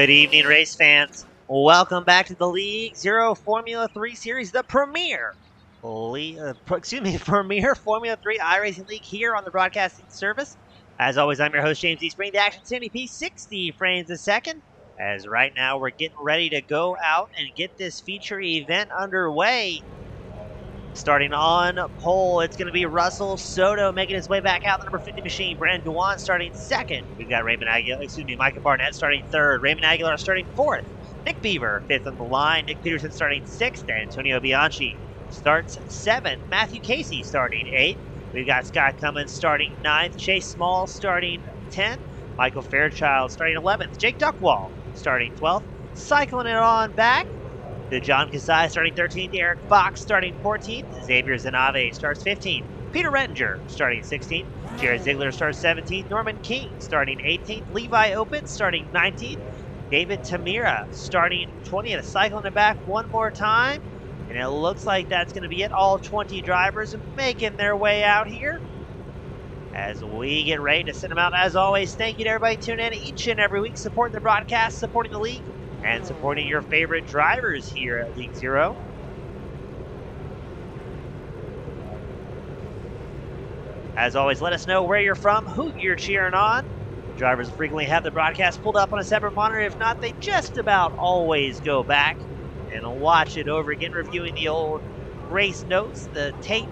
Good evening, race fans. Welcome back to the League Zero Formula 3 Series, the premier premier Formula 3 iRacing League here on the broadcasting service. As always, I'm your host, James E. Spring, the Action Sandy P, 60 frames a second. As right now, we're getting ready to go out and get this feature event underway. Starting on pole, it's going to be Russell Soto making his way back out, the number 50 machine. Brandon Dewan starting second. We've got Micah Barnett starting third. Raymond Aguilar starting fourth. Nick Beaver fifth on the line. Nick Peterson starting sixth. Antonio Bianchi starts seventh. Matthew Casey starting eighth. We've got Scott Cummins starting ninth. Chase Small starting 10th. Michael Fairchild starting 11th. Jake Duckwall starting 12th. Cycling it on back to John Kasai starting 13th, Eric Fox starting 14th, Xavier Zanave starts 15th, Peter Rettinger starting 16th, Jared Ziegler starts 17th, Norman King starting 18th, Levi Opitz starting 19th, David Tamira starting 20th, cycling it back one more time, and it looks like that's going to be it. All 20 drivers making their way out here as we get ready to send them out. As always, thank you to everybody tuning in each and every week, supporting the broadcast, supporting the league, and supporting your favorite drivers here at League Zero. As always, let us know where you're from, who you're cheering on. Drivers frequently have the broadcast pulled up on a separate monitor. If not, they just about always go back and watch it over again, reviewing the old race notes, the tape,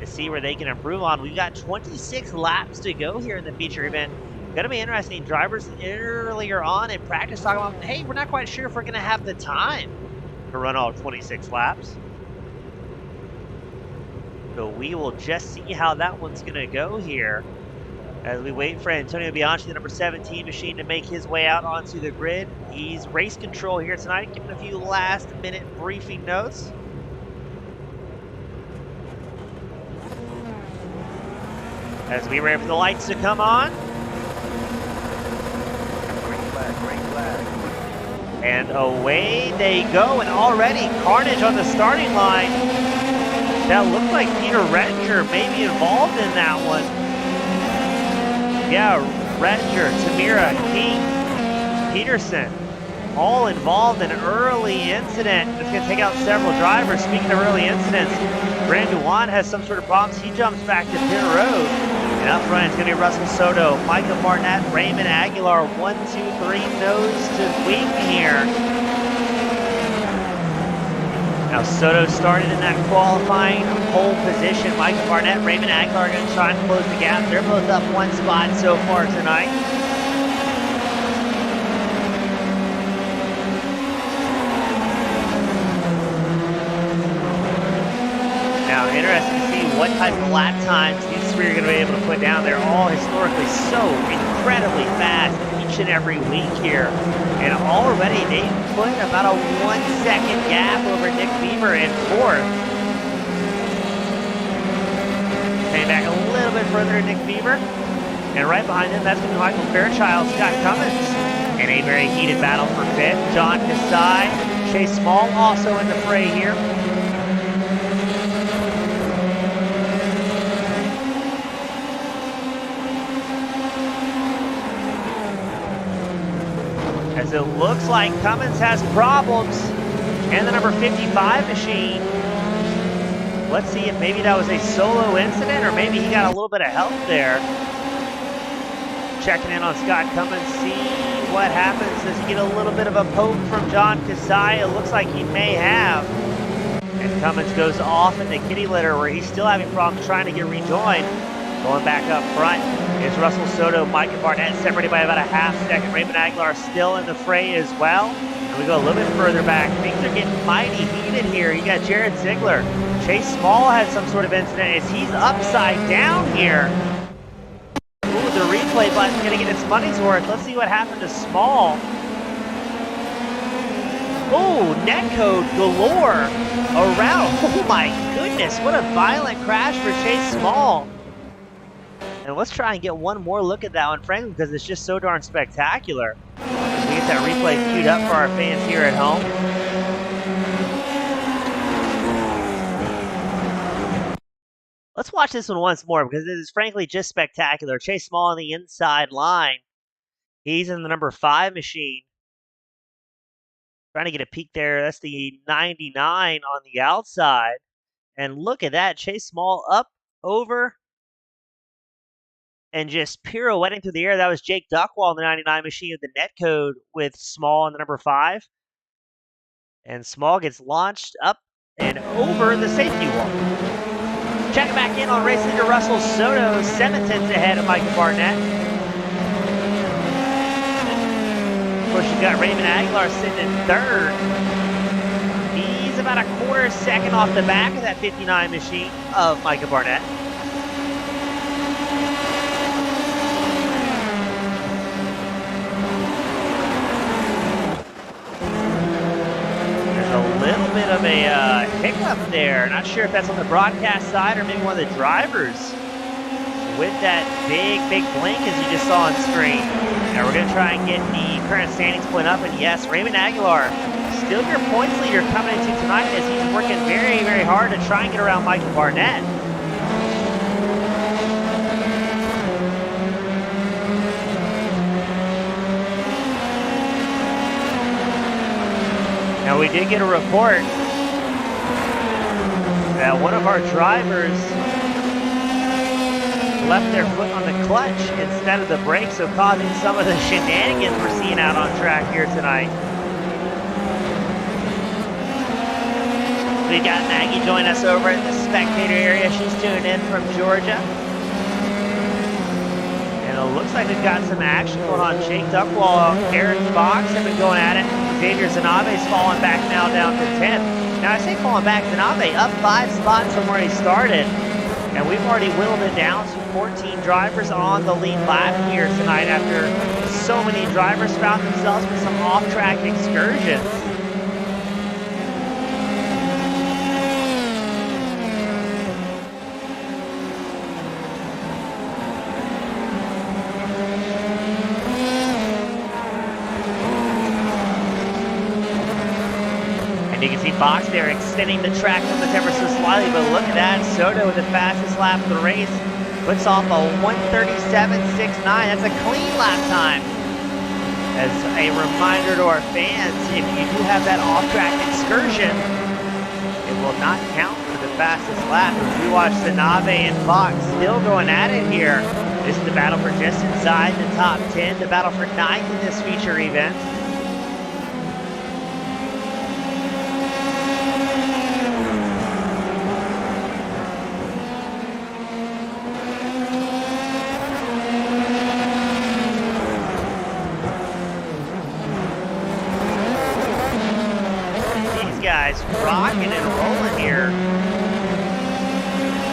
to see where they can improve on. We've got 26 laps to go here in the feature event. Going to be interesting. Drivers earlier on in practice talking about, hey, we're not quite sure if we're going to have the time to run all 26 laps. So we will just see how that one's going to go here as we wait for Antonio Bianchi, the number 17 machine, to make his way out onto the grid. He's race control here tonight, giving a few last-minute briefing notes. As we wait for the lights to come on. Green flag. And away they go, and already carnage on the starting line. That looked like Peter Rettinger may be involved in that one. Yeah, Rettinger, Tamira, King, Peterson, all involved in an early incident. It's going to take out several drivers. Speaking of early incidents, Brandon Dewan has some sort of problems. He jumps back to pit road. And up front, it's going to be Russell Soto, Micah Barnett, Raymond Aguilar, 1, 2, 3, nose to wing here. Now Soto started in that qualifying pole position. Micah Barnett, Raymond Aguilar are going to try and close the gap. They're both up one spot so far tonight. Now, interesting to see what type of lap times these three are going to be able to put down. They're all historically so incredibly fast each and every week here. And already they've put about a 1 second gap over Nick Beaver in fourth. Staying back a little bit further to Nick Beaver. And right behind him, that's going to be Michael Fairchild, Scott Cummins. In a very heated battle for fifth. John Kasai, Chase Small also in the fray here. As it looks like Cummins has problems, and the number 55 machine. Let's see if maybe that was a solo incident, or maybe he got a little bit of help there. Checking in on Scott Cummins, see what happens. Does he get a little bit of a poke from John Kasai? It looks like he may have. And Cummins goes off in the kitty litter, where he's still having problems trying to get rejoined. Going back up front is Russell Soto, Micah Barnett, separated by about a half second. Raymond Aguilar still in the fray as well. And we go a little bit further back. Things are getting mighty heated here. You got Jared Ziegler. Chase Small had some sort of incident as he's upside down here. Ooh, the replay button's going to get its money's worth. Let's see what happened to Small. Oh, netcode galore around. Oh my goodness, what a violent crash for Chase Small. And let's try and get one more look at that one, frankly, because it's just so darn spectacular. We get that replay queued up for our fans here at home. Let's watch this one once more because it is frankly just spectacular. Chase Small on the inside line. He's in the number 5 machine. Trying to get a peek there. That's the 99 on the outside. And look at that. Chase Small up, over, and just pirouetting through the air. That was Jake Duckwall in the 99 machine with the net code with Small in the number 5. And Small gets launched up and over the safety wall. Checking back in on race leader Russell Soto, 7 tenths ahead of Micah Barnett. Of course, you've got Raymond Aguilar sitting in 3rd. He's about a quarter second off the back of that 59 machine of Micah Barnett. There's a little bit of a hiccup there. Not sure if that's on the broadcast side or maybe one of the drivers with that big blink as you just saw on screen. Now we're going to try and get the current standings point up, and yes, Raymond Aguilar, still your points leader coming into tonight as he's working very, very hard to try and get around Micah Barnett. Now we did get a report that one of our drivers left their foot on the clutch instead of the brake, so causing some of the shenanigans we're seeing out on track here tonight. We've got Maggie join us over in the spectator area. She's tuning in from Georgia. And it looks like we've got some action going on. Jake Duckwall, Aaron Fox have been going at it. Xavier Zanabe's falling back now down to 10th. Now I say falling back, Zanabe up 5 spots from where he started. And we've already whittled it down to 14 drivers on the lead lap here tonight after so many drivers found themselves with some off-track excursions. You can see Fox there extending the track limits ever so slightly, but look at that. Soto with the fastest lap of the race puts off a 1:37.69. That's a clean lap time. As a reminder to our fans, if you do have that off-track excursion, it will not count for the fastest lap. As we watch Zanabe and Fox still going at it here. This is the battle for just inside the top 10, the battle for 9th in this feature event. Guys rocking and rolling here. A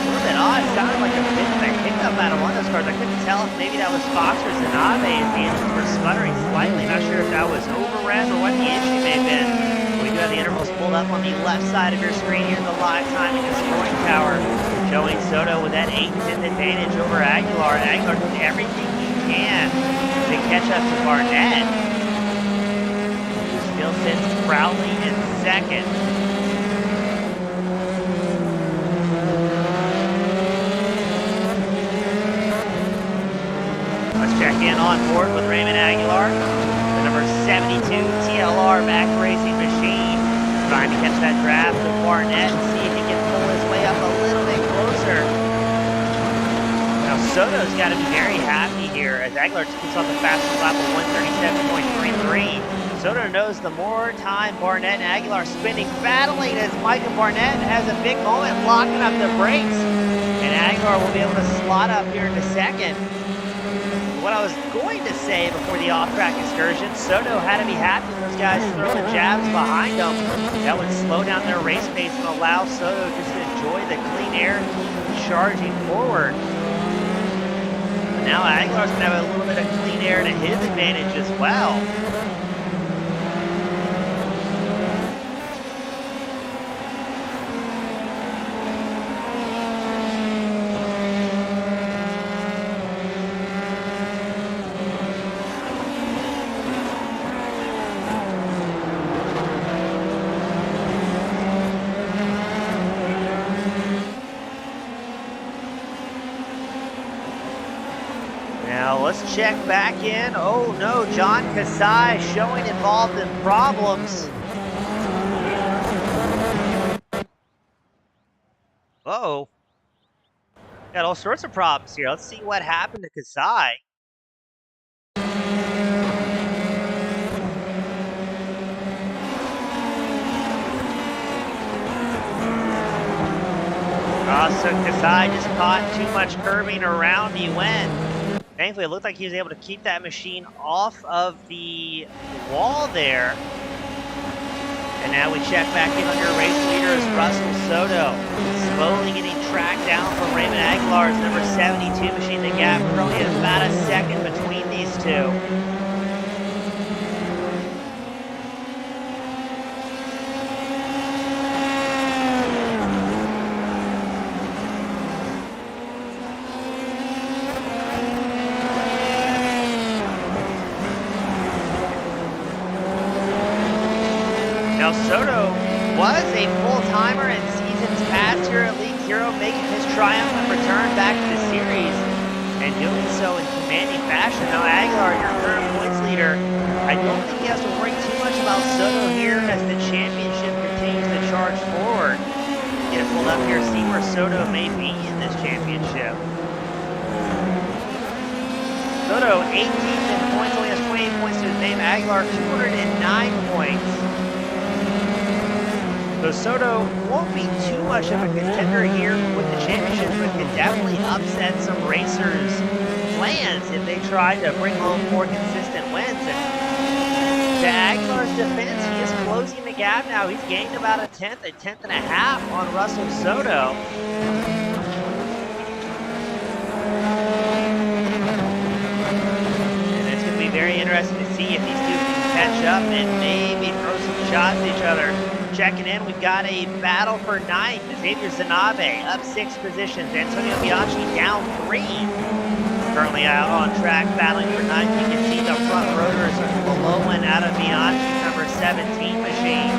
little bit odd. It sounded like a bit of a hiccup out of one of those cars. I couldn't tell if maybe that was Fox or Zanabe. His engines were sputtering slightly. Not sure if that was overrev or what the issue may have been. We do have the intervals pulled up on the left side of your screen here in the live timing and scoring tower, showing Soto with that 8-10 advantage over Aguilar. Aguilar doing everything he can to catch up to Barnett. Still sits proudly in 2nd. Let's check in on board with Raymond Aguilar, the number 72 TLR back racing machine, trying to catch that draft of Barnett and see if he can pull his way up a little bit closer. Now Soto's got to be very happy here as Aguilar keeps on the fastest lap of 1:37.33. Soto knows the more time Barnett and Aguilar spending battling as Micah Barnett has a big moment locking up the brakes. And Aguilar will be able to slot up here into 2nd. What I was going to say before the off-track excursion, Soto had to be happy with those guys throwing jabs behind them. That would slow down their race pace and allow Soto just to enjoy the clean air charging forward. But now Aguilar's going to have a little bit of clean air to his advantage as well. Now let's check back in. Oh no, John Kasai showing involved in problems. Uh-oh. Got all sorts of problems here. Let's see what happened to Kasai. So Kasai just caught too much curbing around he went. Thankfully, it looked like he was able to keep that machine off of the wall there. And now we check back in on your race leader is Russell Soto. Slowly getting tracked down from Raymond Aguilar's number 72 machine. The gap currently at about a second between these two. Now Soto was a full-timer in seasons past here at League Zero, making his triumphant return back to the series, and doing so in commanding fashion. Now Aguilar, your current points leader, I don't think he has to worry too much about Soto here as the championship continues to charge forward. Get pulled up here, see where Soto may be in this championship. Soto, 18th in points, only has 28 points to his name. Aguilar, 209 points. So Soto won't be too much of a contender here with the championship, but could definitely upset some racers' plans if they try to bring home more consistent wins. And to Aguilar's defense, he is closing the gap now. He's gained about a tenth and a half on Russell Soto. And it's going to be very interesting to see if these two can catch up and maybe throw some shots at each other. Checking in, we've got a battle for ninth. Xavier Zanabe up 6 positions. Antonio Bianchi down 3. Currently out on track battling for ninth. You can see the front rotors below and out of Bianchi's number 17 machine.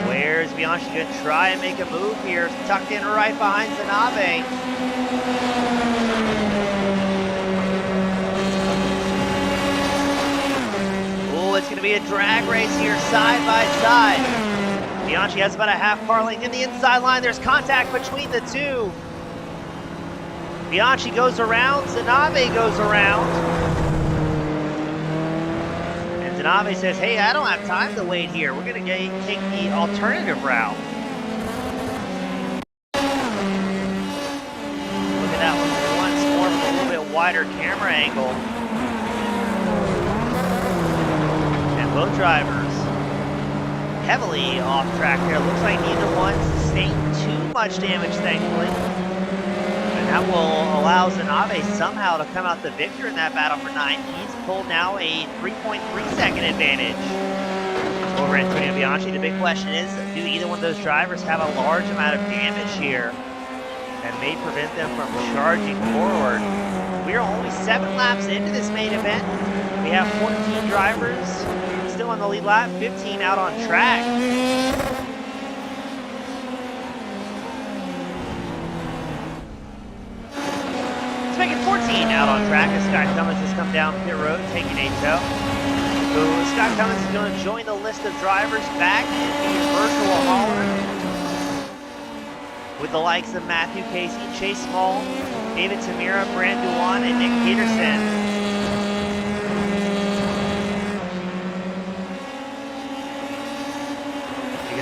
Where's Bianchi going to try and make a move here? Tucked in right behind Zanabe. It's going to be a drag race here, side by side. Bianchi has about a half car length in the inside line. There's contact between the two. Bianchi goes around, Zanabe goes around. And Zanabe says, hey, I don't have time to wait here. We're going to take the alternative route. Look at that one once more from a little bit wider camera angle. Both drivers heavily off track there. Looks like neither one sustained too much damage, thankfully. And that will allow Zanabe somehow to come out the victor in that battle for ninth. He's pulled now a 3.3-second advantage over Antonio Bianchi. The big question is, do either one of those drivers have a large amount of damage here that may prevent them from charging forward? We are only 7 laps into this main event. We have 14 drivers still on the lead lap, 15 out on track. Let's make it 14 out on track as Scott Cummins has come down pit road taking a tow. So Scott Cummins is going to join the list of drivers back in the virtual hauler with the likes of Matthew Casey, Chase Small, David Tamira, Brand Duwan, and Nick Peterson.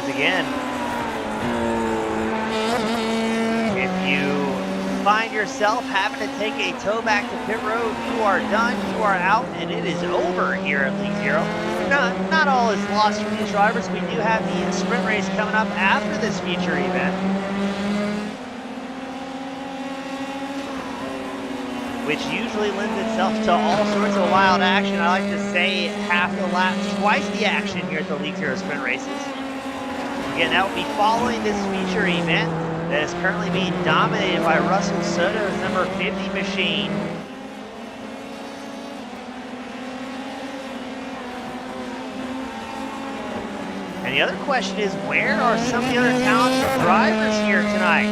Again, if you find yourself having to take a tow back to pit road, you are done, you are out, and it is over here at League Zero. Not all is lost for these drivers. We do have the sprint race coming up after this feature event, which usually lends itself to all sorts of wild action. I like to say half the lap, twice the action here at the League Zero sprint races. Again, that will be following this feature event that is currently being dominated by Russell Soto's number 50 machine. And the other question is, where are some of the other talented drivers here tonight?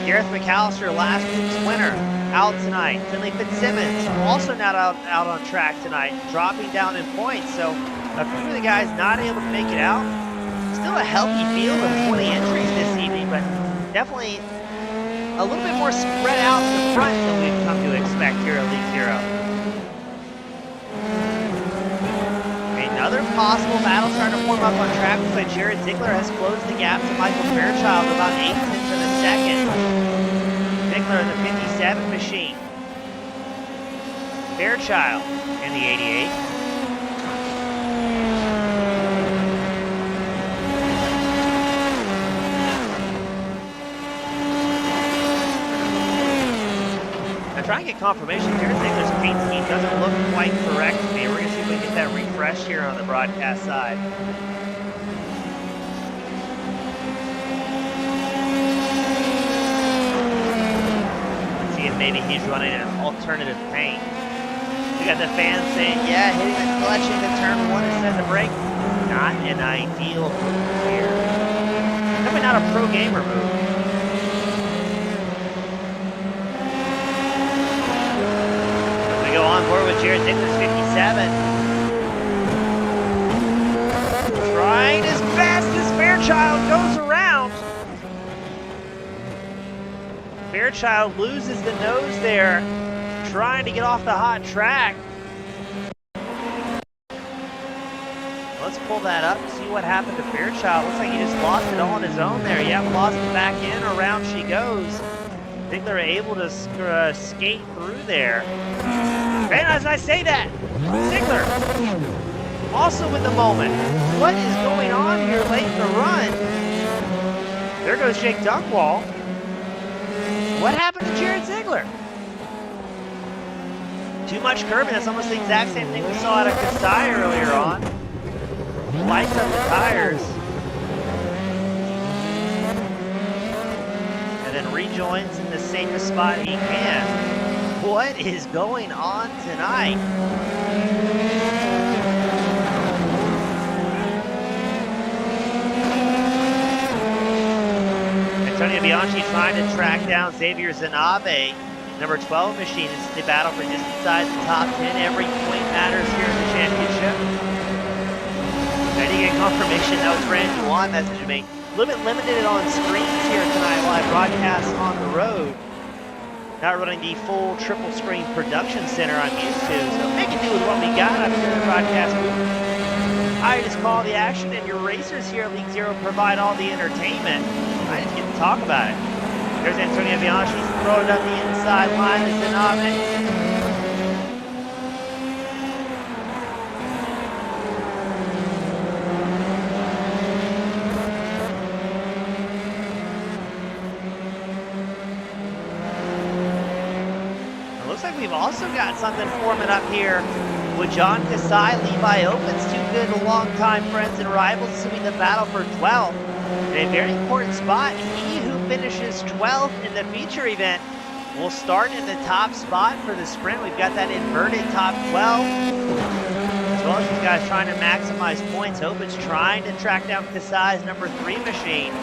Gareth McAllister, last week's winner, out tonight. Finley Fitzsimmons, also not out on track tonight, dropping down in points. So a few of the guys not able to make it out. Still still a healthy field of 20 entries this evening, but definitely a little bit more spread out in the front than we've come to expect here at League Zero. Another possible battle starting to form up on track, but Jared Ziegler has closed the gap to Michael Fairchild about 8 tenths of a second. Ziegler in the 57 machine. Fairchild in the 88. I'm trying to get confirmation here. Ziegler's paint scheme doesn't look quite correct to me. We're going to see if we can get that refreshed here on the broadcast side. Let's see if maybe he's running an alternative paint. We got the fans saying, yeah, hitting the clutch into turn 1 instead of the brake. Not an ideal move here. Definitely not a pro gamer move. Go on board with Jared Ziegler's 57. Trying as fast as Fairchild goes around. Fairchild loses the nose there, trying to get off the hot track. Let's pull that up and see what happened to Fairchild. Looks like he just lost it all on his own there. Yep, lost it back in, around she goes. Ziegler able to skate through there. And as I say that, Ziegler also in the moment. What is going on here late in the run? There goes Jake Dunkwall. What happened to Jared Ziegler? Too much curbing. That's almost the exact same thing we saw out of Kasai earlier on. Lights up the tires. And then rejoins in the safest spot he can. What is going on tonight? Antonio Bianchi trying to track down Xavier Zanabe, number 12 machine. This is the battle for just inside the top 10. Every point matters here in the championship. I didn't get confirmation. That was Brandon Juan messaging me. A little bit limited on screens here tonight while I broadcast on the road. Not running the full triple screen production center I'm used to, so making do with what we got up here in the broadcast booth. I just call the action, and your racers here at League Zero provide all the entertainment. I just get to talk about it. There's Antonio Bianchi throwing it up the inside line to Zanabe. We've also got something forming up here with John Kasai, Levi Opens, two good longtime friends and rivals. This will be the battle for 12th. In a very important spot, he who finishes 12th in the feature event will start in the top spot for the sprint. We've got that inverted top 12. As well as these guys trying to maximize points. Opens trying to track down Kasai's number 3 machine.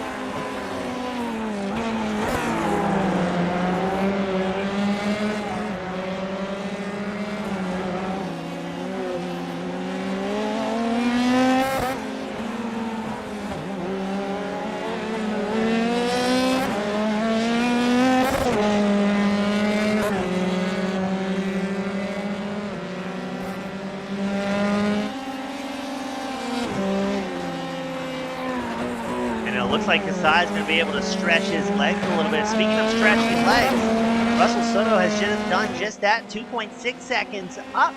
Like Kasai's going to be able to stretch his legs a little bit. Speaking of stretching legs, Russell Soto has just done just that, 2.6 seconds up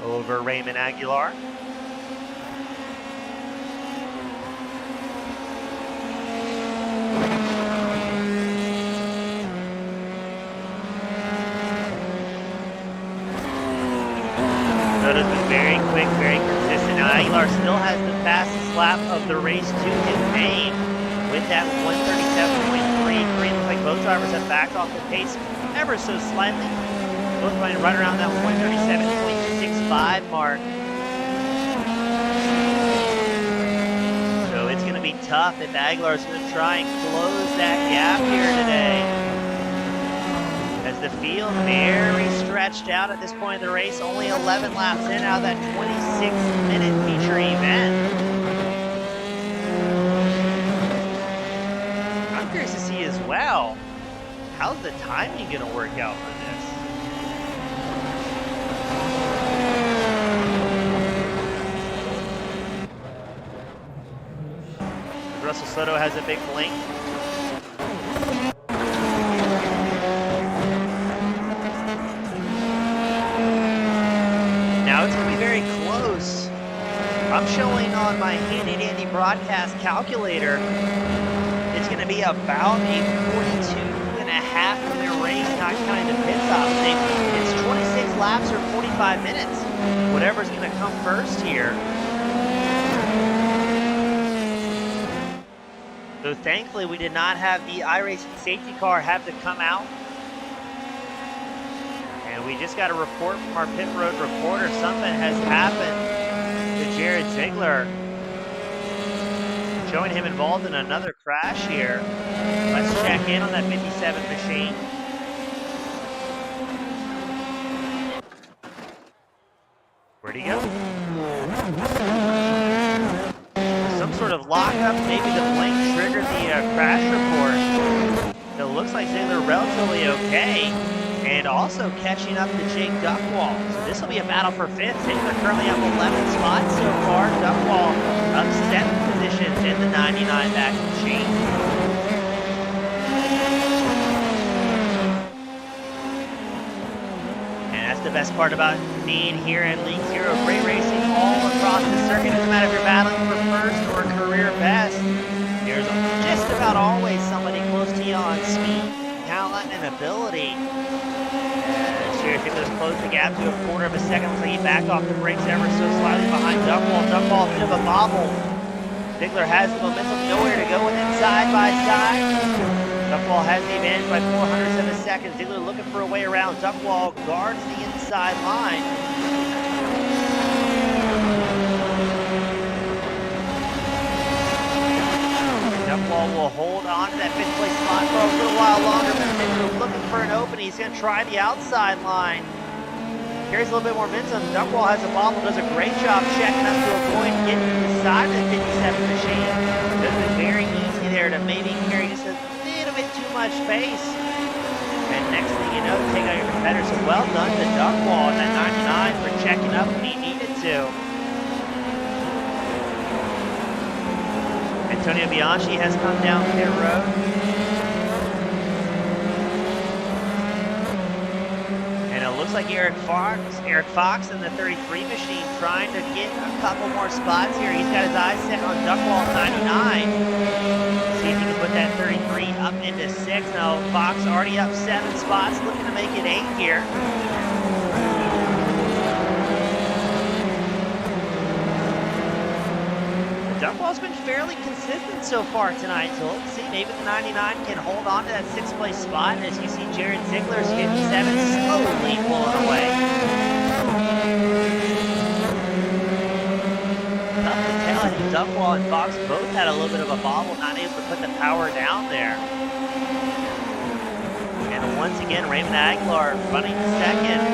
over Raymond Aguilar. Soto's been very quick, very consistent. Now Aguilar still has the fastest lap of the race to his name. With that 137.33, looks like both drivers have backed off the pace ever so slightly. Both running right around that 137.65 mark. So it's going to be tough if Aguilar is going to try and close that gap here today. As the field very stretched out at this point in the race, only 11 laps in out of that 26-minute feature event. how's the timing going to work out for this? Russell Soto has a big blink. Now it's going to be very close. I'm showing on my handy-dandy broadcast calculator, it's going to be about a 42.5-minute race, not counting the pit stops. It's 26 laps or 45 minutes. Whatever's going to come first here. So thankfully, we did not have the iRacing safety car have to come out. And we just got a report from our pit road reporter. Something has happened to Jared Ziegler, showing him involved in another crash here. Let's check in on that 57 machine. Where'd he go? Some sort of lockup, maybe the blink triggered the crash report. So it looks like Ziegler relatively okay. And also catching up to Jake Duckwall. So this will be a battle for fifth. Ziegler currently up 11 spots so far. Duckwall up 7 positions in the 99 back machine. And that's the best part about being here in League Zero. Great racing all across the circuit. Doesn't matter if you're battling for first or career best. There's just about always somebody close to you on speed, talent, and ability. Jared Ziegler's closed the gap to a quarter of a second. Looks like he backed off the brakes ever so slightly behind Duckwall. Duckwall, a bit of a bobble. Ziegler has the momentum, nowhere to go with it side by side. Duckwall has the advantage by 400ths of a second. Ziegler looking for a way around. Duckwall guards the inside line. Duckwall will hold on to that fifth place spot for a little while longer, but Ziegler looking for an opening. He's going to try the outside line. Carries a little bit more momentum. Duckwall has a bobble, does a great job checking up to avoid getting to the side of the 57 machine. Does it very easy there to maybe carry just a little bit too much space. And next thing you know, take out your competitor. So well done to Duckwall in that 99 for checking up when he needed to. Antonio Bianchi has come down pit road. And it looks like Eric Fox in the 33 machine trying to get a couple more spots here. He's got his eyes set on Duckwall 99. See if he can put that 33 up into 6. Now Fox already up 7 spots, looking to make it 8 here. Duckwall's been fairly consistent so far tonight, so let's see, maybe the 99 can hold on to that 6th place spot. And as you see, Jared Ziegler's 57 slowly pulling away. Tough to tell, I think Duckwall and Fox both had a little bit of a bobble, not able to put the power down there. And once again, Raymond Aguilar running second.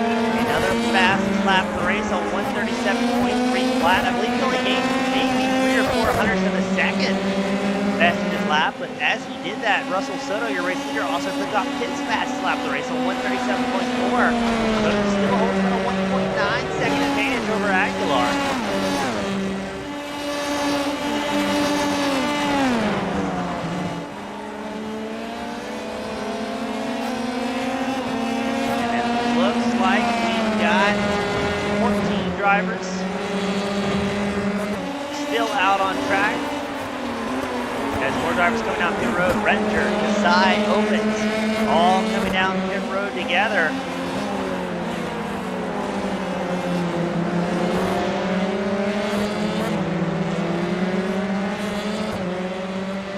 Another fastest lap of the race on 137.3 flat. I believe he only gained maybe 3 or 400ths of a second fastest lap, but as he did that, Russell Soto, your race leader, also took off his fastest lap of the race on 137.4. Soto still holds on a 1.9 second advantage over Aguilar. Like we've got 14 drivers still out on track. As more drivers coming down pit road, Renter, Desai, Opens, all coming down pit road together.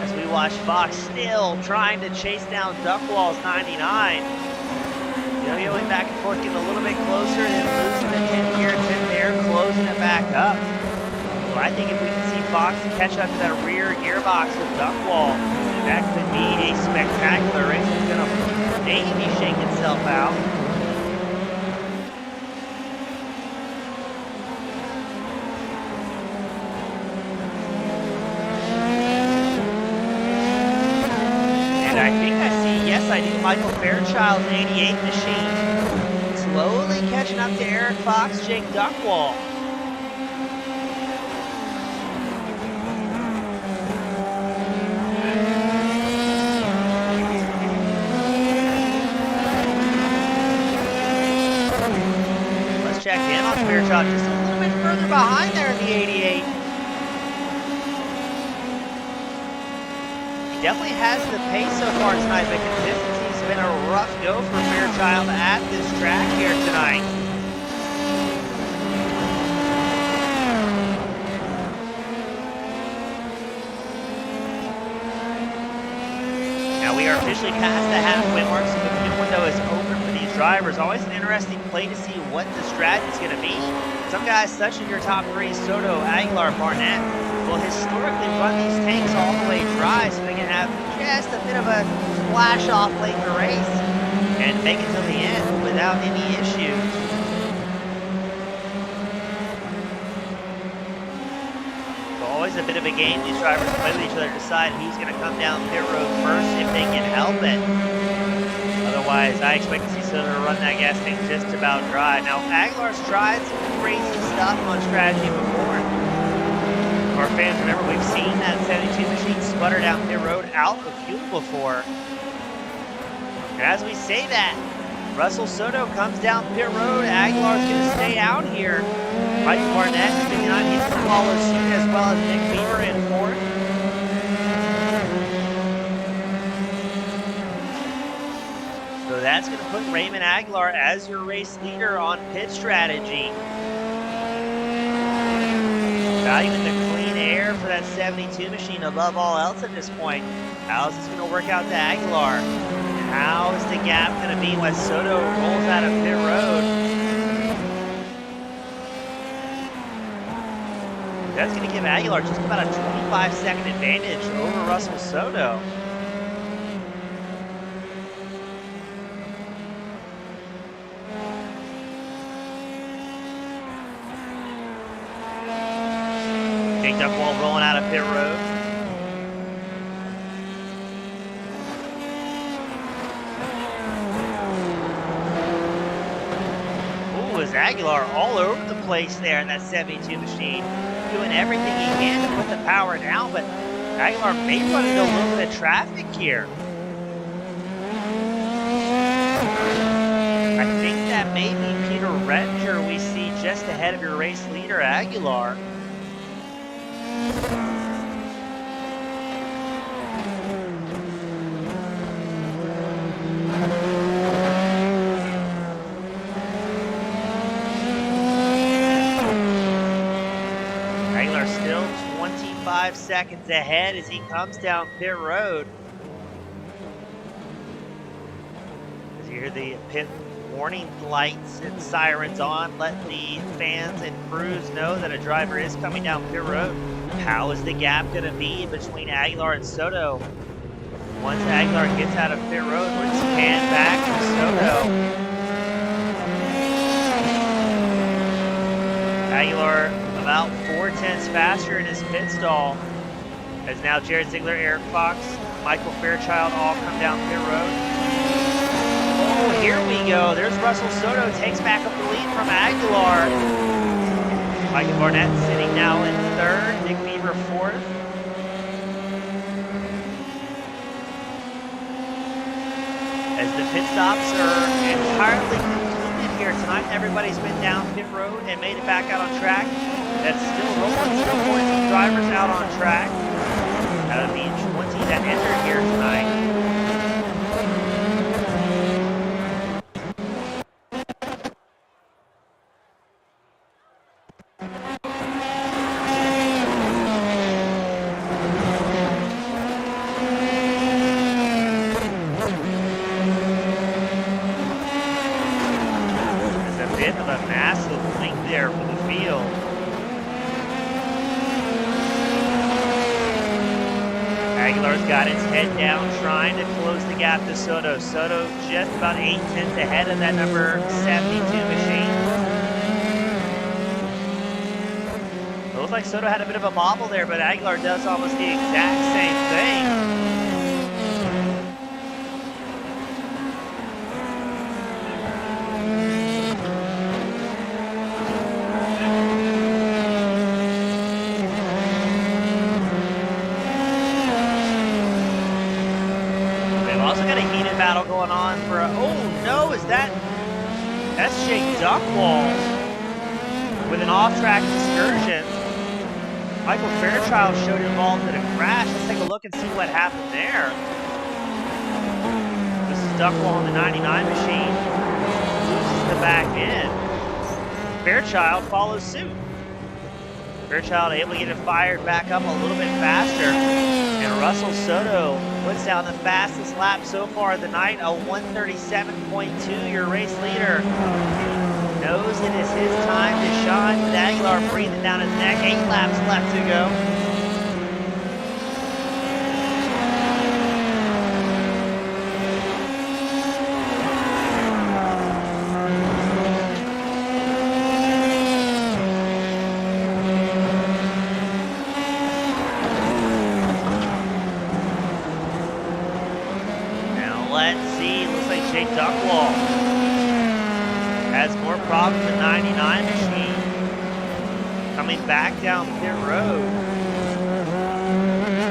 As we watch Fox still trying to chase down Duckwall's 99. Going back and forth, getting a little bit closer, and then losing the 10 here, 10 there, closing it back up. So I think if we can see Fox catch up to that rear gearbox with Duckwall, that could be a spectacular race. It's going to maybe shake itself out. And I think I see Yes, I do. Michael Fairchild's 88 machine. Slowly catching up to Eric Fox, Jake Duckwall. Let's check in on Fairchild, just a little bit further behind there in the 88. He definitely has the pace so far tonight, but consistency's been a rough go for Fairchild at this track here tonight. Now we are officially past the halfway mark, so the pit window is open for these drivers. Always an interesting play to see what the strategy's going to be. Some guys, such as your top three, Soto, Aguilar, Barnett, will historically run these tanks all the way dry so they can have just a bit of a splash off late in the race and make it to the end without any issues. So always a bit of a game. These drivers play with each other to decide who's going to come down pit road first if they can help it. Otherwise, I expect to see Soto run that gas tank just about dry. Now, Aguilar's tried some crazy stuff on strategy before. Our fans remember we've seen that 72 machine sputter down pit road out of fuel before. And as we say that, Russell Soto comes down pit road. Aguilar's going to stay out here. Micah Barnett, 59, he's going to follow suit, as well as Nick Beaver in fourth. So that's going to put Raymond Aguilar as your race leader on pit strategy. Valuing the clean air for that 72 machine above all else at this point. How is this going to work out to Aguilar? How is the gap going to be when Soto rolls out of pit road? That's going to give Aguilar just about a 25-second advantage over Russell Soto. Jake Duckwall rolling out of pit road. Ooh, is Aguilar all over the place there in that 72 machine, doing everything he can to put the power down, but Aguilar may run into a little bit of traffic here. I think that may be Peter Rettinger we see just ahead of your race leader, Aguilar. Aguilar still 25 seconds ahead as he comes down pit road. As you hear the pit warning lights and sirens on, let the fans and crews know that a driver is coming down pit road. How is the gap going to be between Aguilar and Soto? Once Aguilar gets out of pit road, we're just pan back to Soto. Aguilar about 4/10 faster in his pit stall. As now Jared Ziegler, Eric Fox, Michael Fairchild all come down pit road. Oh, here we go. There's Russell Soto, takes back up the lead from Aguilar. Micah Barnett sitting now in third, Nick Beaver fourth. As the pit stops are entirely concluded here tonight, everybody's been down pit road and made it back out on track. That's still rolling, still 14 drivers out on track out of the 20 that entered here tonight. There's a bit of a massive link there for the field. Aguilar's got his head down, trying to close the gap to Soto. Soto just about 8/10 ahead of that number 72 machine. It looks like Soto had a bit of a bobble there, but Aguilar does almost the exact same thing. battle going on for oh no, that's Jake Duckwall with an off-track excursion. Michael Fairchild showed involved in a crash. Let's take a look and see what happened there. This is Duckwall on the 99 machine. Loses the back end. Fairchild follows suit. Fairchild able to get it fired back up a little bit faster. And Russell Soto puts down the fastest lap so far of the night, a 1:37.2, your race leader. Knows it is his time to shine with Aguilar breathing down his neck. 8 laps left to go. Now let's see, looks like Jake Duckwall has more problems than 99 machine. Coming back down pit road.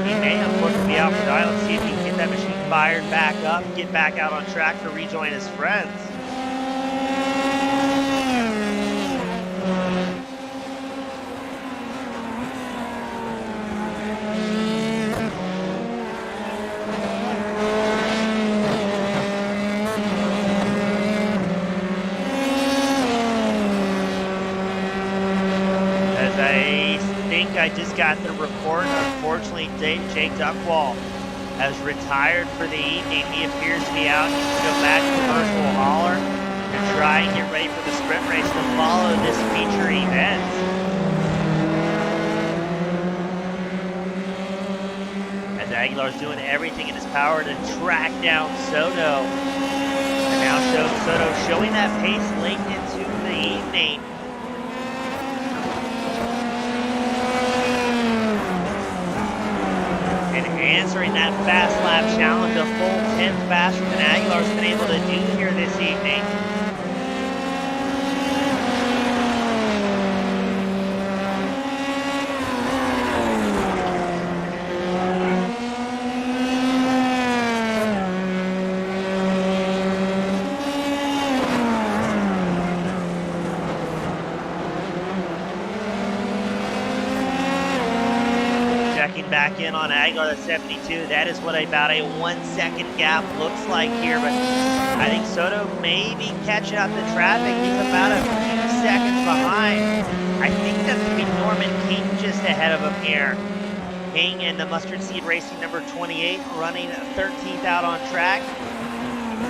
He may unfortunately be out for die. Let's see if he can get that machine fired back up, get back out on track to rejoin his friends. I just got the report. Unfortunately, Jake Duckwall has retired for the evening. He appears to be out. He's going to go back to the virtual hauler and try and get ready for the sprint race to follow this feature event. As Aguilar's doing everything in his power to track down Soto. And now Soto showing that pace late into the evening. Answering that fast lap challenge, a full 10 faster than Aguilar's been able to do here this evening. Back in on Aguilar at 72. That is what about a 1 second gap looks like here, but I think Soto may be catching up to traffic. He's about a few seconds behind. I think that's going to be Norman King just ahead of him here. King and the Mustard Seed Racing number 28 running 13th out on track.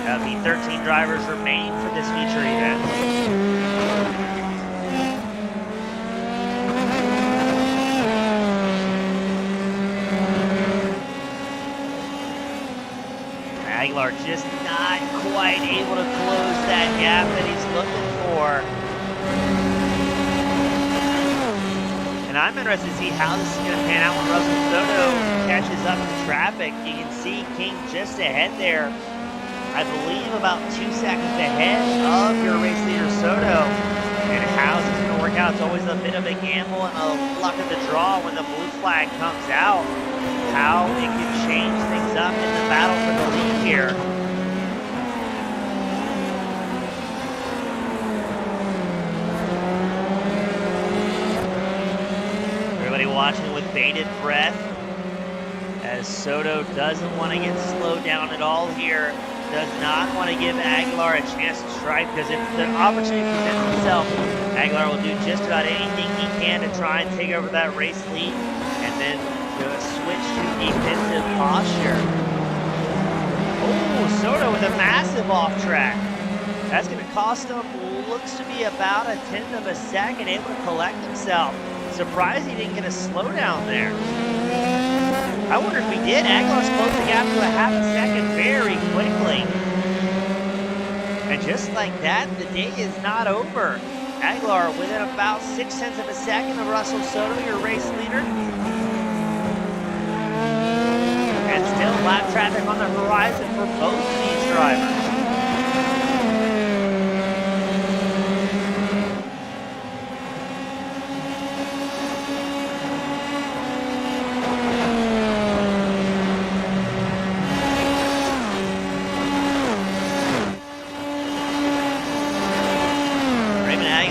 That'll be 13 drivers remaining for this feature event. Aguilar just not quite able to close that gap that he's looking for. And I'm interested to see how this is going to pan out when Russell Soto catches up to traffic. You can see King just ahead there. I believe about 2 seconds ahead of your race leader Soto. And how this is going to work out, it's always a bit of a gamble and a luck of the draw when the blue flag comes out. How it can change things up in the battle for the lead here. Everybody watching with bated breath as Soto doesn't want to get slowed down at all here. Does not want to give Aguilar a chance to strike, because if the opportunity presents itself, Aguilar will do just about anything he can to try and take over that race lead and then switch to defensive posture. Oh, Soto with a massive off track. That's going to cost him, looks to be about a 1/10 of a second, able to collect himself. Surprised he didn't get a slowdown there. I wonder if he did. Aguilar's closed the gap to a half a second very quickly. And just like that, the day is not over. Aguilar within about 0.6 of a second of Russell Soto, your race leader. And still lap traffic on the horizon for both of these drivers.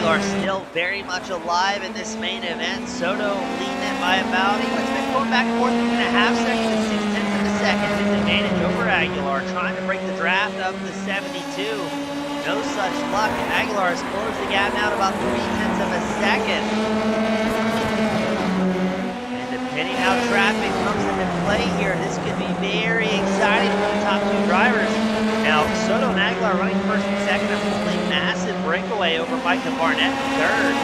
Aguilar still very much alive in this main event. Soto leading it by about, it's been going back and forth between a half second to 6/10 of a second. His advantage over Aguilar, trying to break the draft up to 72. No such luck. Aguilar has closed the gap now to about 3/10 of a second. And depending how traffic comes into play here, this could be very exciting for the top two drivers. Now, Soto and Aguilar running first and second, a fully massive breakaway over Micah Barnett in third.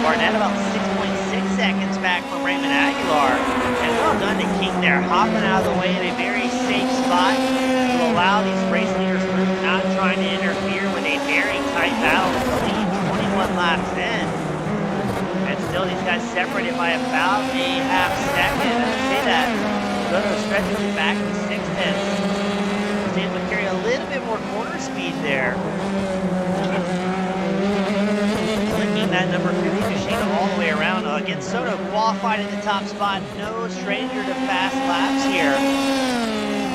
Barnett about 6.6 seconds back from Raymond Aguilar. And well done to King there, hopping out of the way in a very safe spot to allow these race leaders through, not trying to interfere with a very tight battle to the lead 21 laps in. And still these guys separated by about a half second. I say that, Soto stretches it back to 6/10. Able to carry a little bit more corner speed there. Clicking that number 50 machine all the way around. Again, Soto qualified in the top spot. No stranger to fast laps here.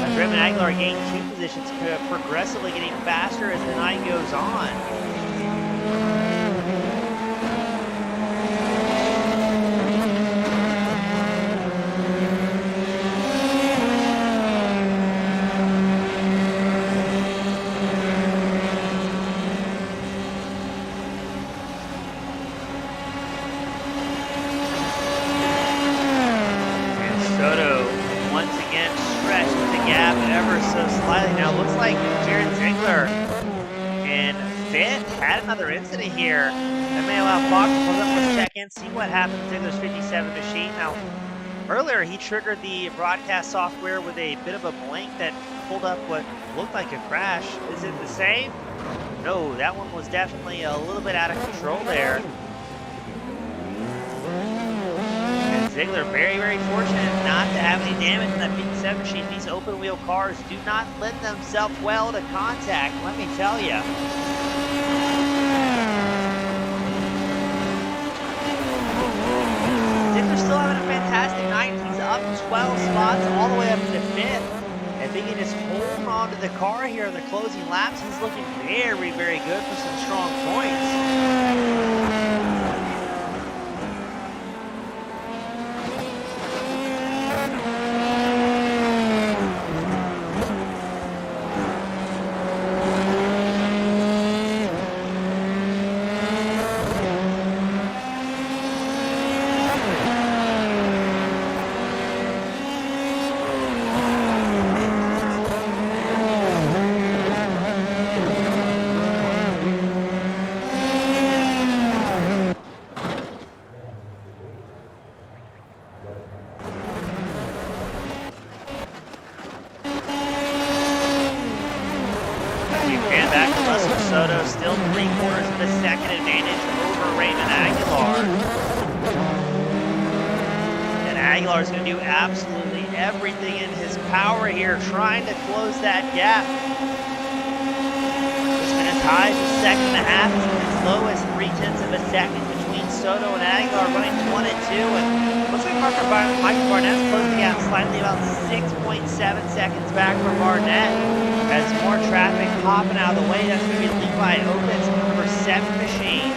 As Raymond Aguilar gained 2 positions, progressively getting faster as the night goes on. Another incident here that may allow Fox to pull up for check in, see what happens to Ziggler's 57 machine. Now, earlier he triggered the broadcast software with a bit of a blink that pulled up what looked like a crash. Is it the same? No, that one was definitely a little bit out of control there. And Ziggler very, very fortunate not to have any damage in that 57 machine. These open wheel cars do not lend themselves well to contact, let me tell you. Still having a fantastic night. He's up 12 spots all the way up to the 5th. If he can just hold on to the car here in the closing laps, he's looking very, very good for some strong points. Soto still 3/4 of a second advantage over Raymond Aguilar. And Aguilar is going to do absolutely everything in his power here, trying to close that gap. It's been as high as a second and a half, as low as 3/10 of a second between Soto and Aguilar, running 1 and 2. And looks like Micah Barnett's closing the gap slightly, about 6.7 seconds back from Barnett. As more traffic popping out of the way, that's going to be lead by Opitz, number 7 machine.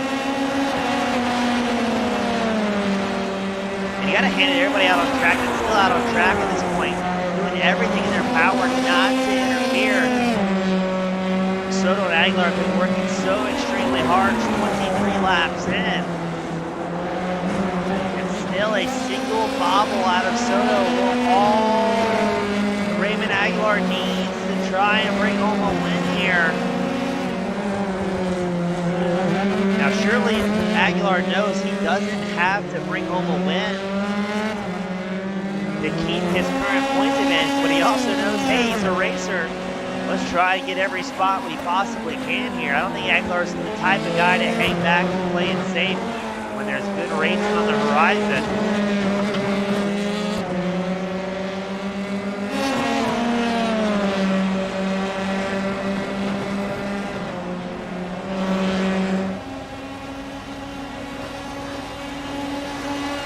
And you got to hand it everybody out on track that's still out on track at this point, doing everything in their power not to interfere. Soto and Aguilar have been working so extremely hard, 23 laps in. And still a single bobble out of Soto will all Raymond Aguilar needs to try and bring home a win here. Now surely Aguilar knows he doesn't have to bring home a win to keep his current points advantage, but he also knows, hey, he's a racer. Let's try to get every spot we possibly can here. I don't think Aguilar's the type of guy to hang back and play it safe when there's good racing on the horizon.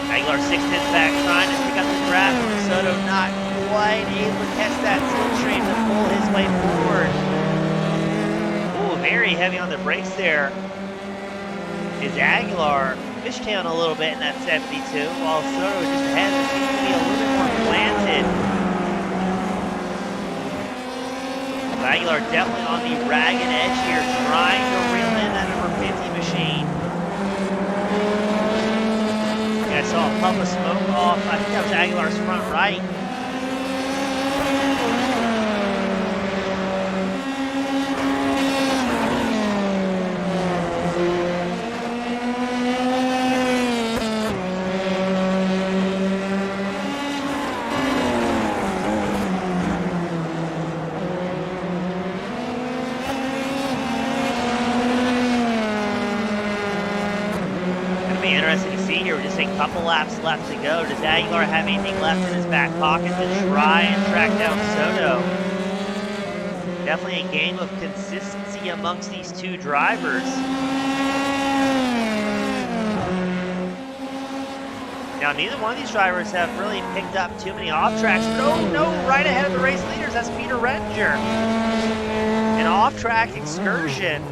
Aguilar 6/10 back, trying to pick up the draft. Soto not quite able to catch that slipstream to pull his way forward. Ooh, very heavy on the brakes there. is Aguilar fishtailing a little bit in that 72, while Soto just ahead seems to be a little bit more planted. So Aguilar definitely on the ragged edge here, trying to reel in that number 50 machine. Yeah, I saw a puff of smoke off, I think that was Aguilar's front right. Interesting to see here. We're just a couple laps left to go. Does Aguilar have anything left in his back pocket to try and track down Soto? Definitely a game of consistency amongst these two drivers. Now, neither one of these drivers have really picked up too many off tracks. But oh no, right ahead of the race leaders, that's Peter Redinger. An off-track excursion.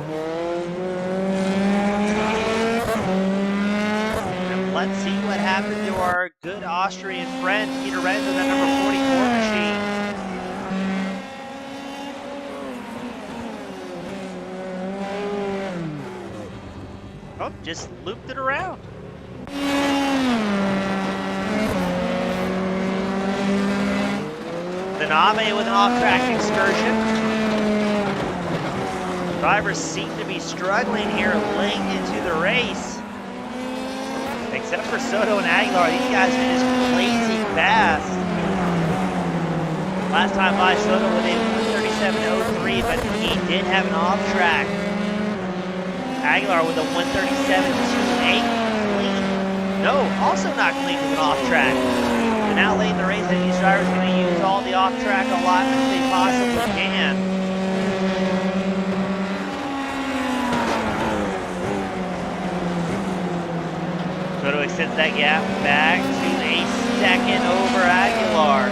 Let's see what happened to our good Austrian friend, Peter Redinger, that number 44 machine. Oh, just looped it around. Denave with an off-track excursion. Drivers seem to be struggling here late into the race. Except for Soto and Aguilar, these guys are just blazing fast. Last time by, Soto with a 137.03, but he did have an off track. Aguilar with a 137.28 clean. No, also not clean with an off track. But now late in the race, I think these drivers are going to use all the off track allotments they possibly can. Soto extends that gap back to a second over Aguilar.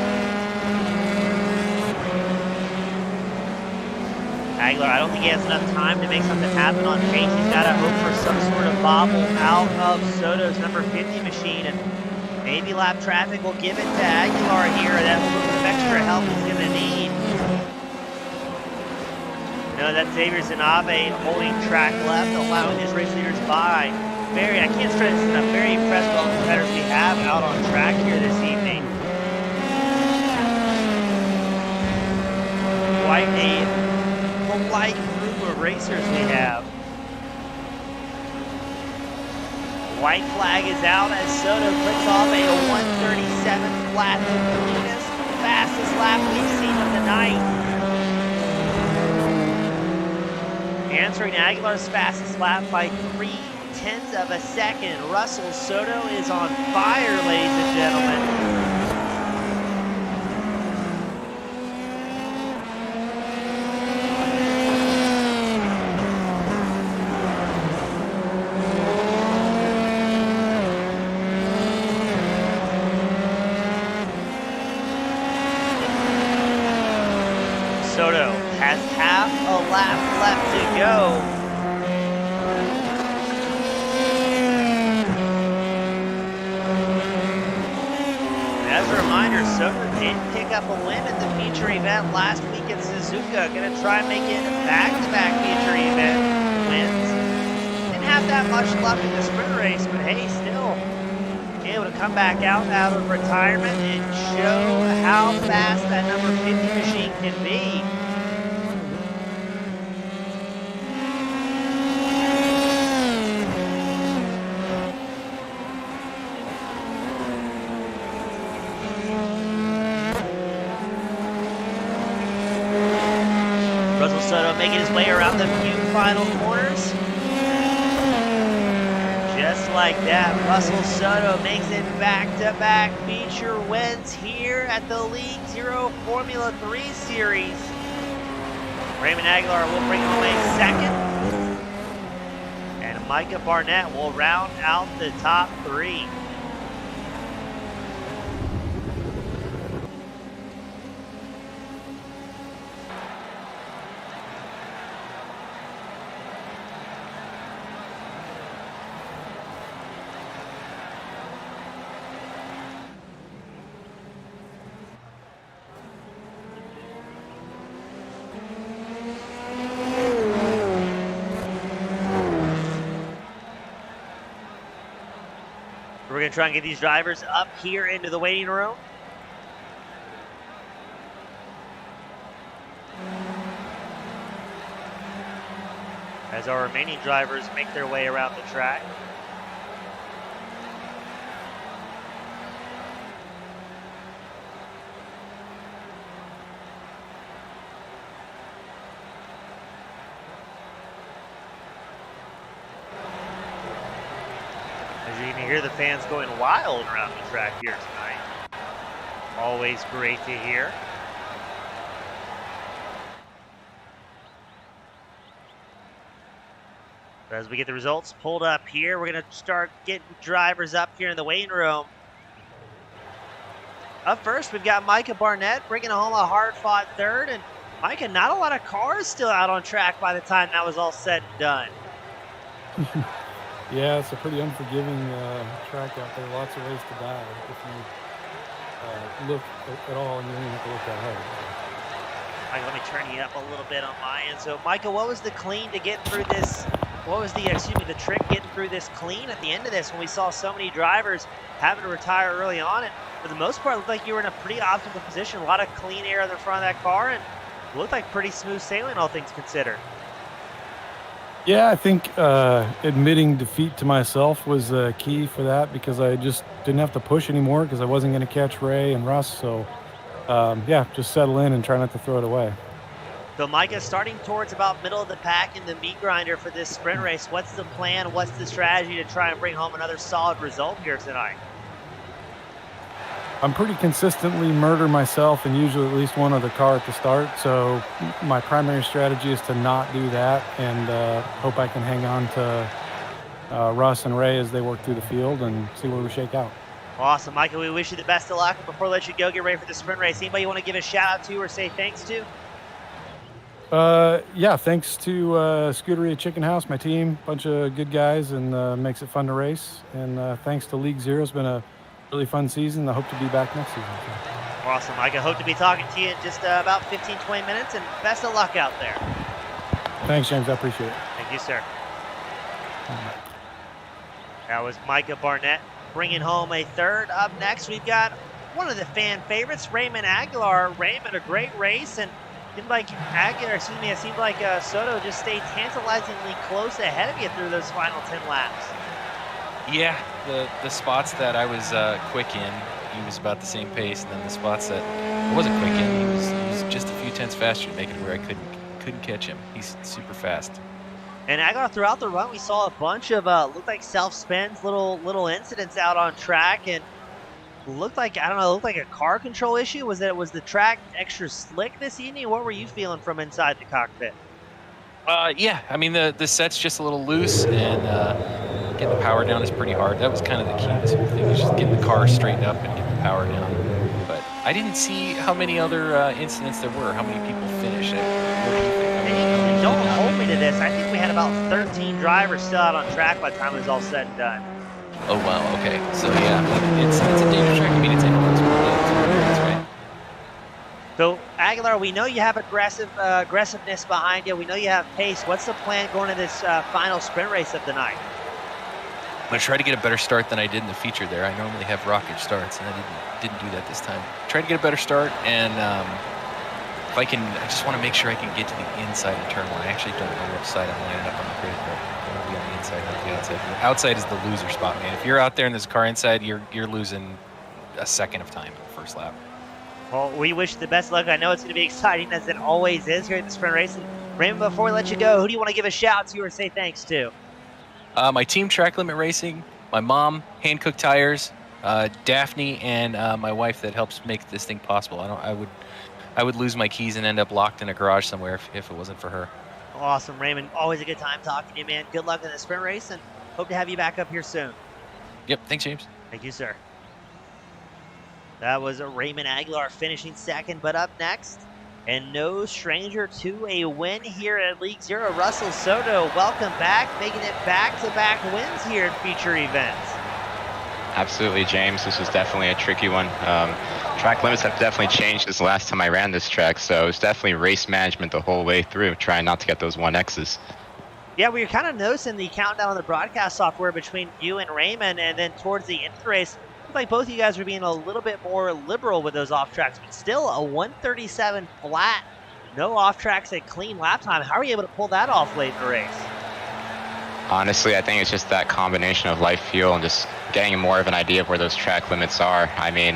Aguilar, I don't think he has enough time to make something happen on pace. He's got to hope for some sort of bobble out of Soto's number 50 machine, and maybe lap traffic will give it to Aguilar here. That little bit of extra help he's going to need. No, that's Xavier Zanabe holding track left, allowing his race leaders by. I can't stress this enough, very impressed with all the competitors we have out on track here this evening. Quite a polite group of racers we have. White flag is out as Soto clicks off a 137 flat, the cleanest, fastest lap we've seen of the night. Answering Aguilar's fastest lap by 3/10 of a second. Russell Soto is on fire, ladies and gentlemen. Soto has half a lap left to go. As a reminder, Soto did pick up a win at the feature event last week in Suzuka. Going to try and make it back-to-back feature event wins. Didn't have that much luck in the sprint race, but hey, still able to come back out of retirement and show how fast that number 50 machine can be. Russell Soto making his way around the few final corners. Just like that, Russell Soto makes it back-to-back feature wins here at the League Zero Formula 3 Series. Raymond Aguilar will bring home a second. And Micah Barnett will round out the top three. going to try and get these drivers up here into the waiting room. As our remaining drivers make their way around the track. As you can hear the fans going wild around the track here tonight. Always great to hear. As we get the results pulled up here, we're going to start getting drivers up here in the waiting room. Up first, we've got Micah Barnett bringing home a hard-fought third. And Micah, not a lot of cars still out on track by the time that was all said and done. Yeah, it's a pretty unforgiving track out there. Lots of ways to die if you look at all, and you don't even have to look that hard. Micah, let me turn you up a little bit on my end. So, Micah, what was the clean to get through this? What was the trick getting through this clean at the end of this when we saw so many drivers having to retire early on? And for the most part, it looked like you were in a pretty optimal position. A lot of clean air in the front of that car, and it looked like pretty smooth sailing, all things considered. Yeah, I think admitting defeat to myself was key for that, because I just didn't have to push anymore because I wasn't going to catch Ray and Russ. So, yeah, just settle in and try not to throw it away. So, Micah, starting towards about middle of the pack in the meat grinder for this sprint race, what's the plan? What's the strategy to try and bring home another solid result here tonight? I'm pretty consistently murder myself and usually at least one other car at the start. So my primary strategy is to not do that, and hope I can hang on to Russ and Ray as they work through the field and see where we shake out. Awesome, Micah. We wish you the best of luck. Before we let you go, get ready for the sprint race. Anybody you want to give a shout out to or say thanks to? Yeah, thanks to Scuderia Chicken House, my team, bunch of good guys, and makes it fun to race. And thanks to League Zero. It's been a really fun season. I hope to be back next season. Awesome, Mike. I hope to be talking to you in just about 15, 20 minutes, and best of luck out there. Thanks, James. I appreciate it. Thank you, sir. That was Micah Barnett bringing home a third. Up next, we've got one of the fan favorites, Raymond Aguilar. Raymond, a great race, and it seemed like Soto just stayed tantalizingly close ahead of you through those final 10 laps. Yeah, the spots that I was quick in, he was about the same pace, and then the spots that I wasn't quick in, he was just a few tenths faster to make it where I couldn't catch him. He's super fast. And Aguilar, throughout the run, we saw a bunch of looked like self-spins, little incidents out on track, and looked like a car control issue. Was the track extra slick this evening? What were you feeling from inside the cockpit? Yeah, I mean the set's just a little loose, and getting the power down is pretty hard. That was kind of the key to this whole thing, is just getting the car straightened up and getting the power down. But I didn't see how many other incidents there were, how many people finished. What do you think? Don't hold me to this. I think we had about 13 drivers still out on track by the time it was all said and done. Oh wow, okay. So yeah, it's a dangerous track. I mean, it's anyone's right? So Aguilar, we know you have aggressiveness behind you. We know you have pace. What's the plan going into this final sprint race of the night? I'm gonna try to get a better start than I did in the feature there. I normally have rocket starts, and I didn't do that this time. Try to get a better start, and if I can, I just want to make sure I can get to the inside of turn one. I actually don't know which side I'm lining up on the grid, but I want to be on the inside, not the outside. The outside is the loser spot, man. If you're out there and there's a car inside, you're losing a second of time in the first lap. Well, we wish you the best luck. I know it's going to be exciting, as it always is here at the sprint race. And Raymond, before we let you go, who do you want to give a shout to or say thanks to? My team, Track Limit Racing, my mom, Hand Cooked Tires, Daphne, and my wife that helps make this thing possible. I would lose my keys and end up locked in a garage somewhere if it wasn't for her. Awesome, Raymond. Always a good time talking to you, man. Good luck in the sprint race, and hope to have you back up here soon. Yep, thanks, James. Thank you, sir. That was Raymond Aguilar finishing second, but up next, and no stranger to a win here at League Zero, Russell Soto. Welcome back, making it back-to-back wins here at feature events. Absolutely, James. This was definitely a tricky one. Track limits have definitely changed since the last time I ran this track, so it's definitely race management the whole way through, trying not to get those 1Xs. Yeah, we were kind of noticing the countdown on the broadcast software between you and Raymond, and then towards the end of the race, it looked like both of you guys were being a little bit more liberal with those off tracks, but still a 137 flat, no off tracks at clean lap time. How are you able to pull that off late in the race? Honestly, I think it's just that combination of life fuel and just getting more of an idea of where those track limits are. I mean,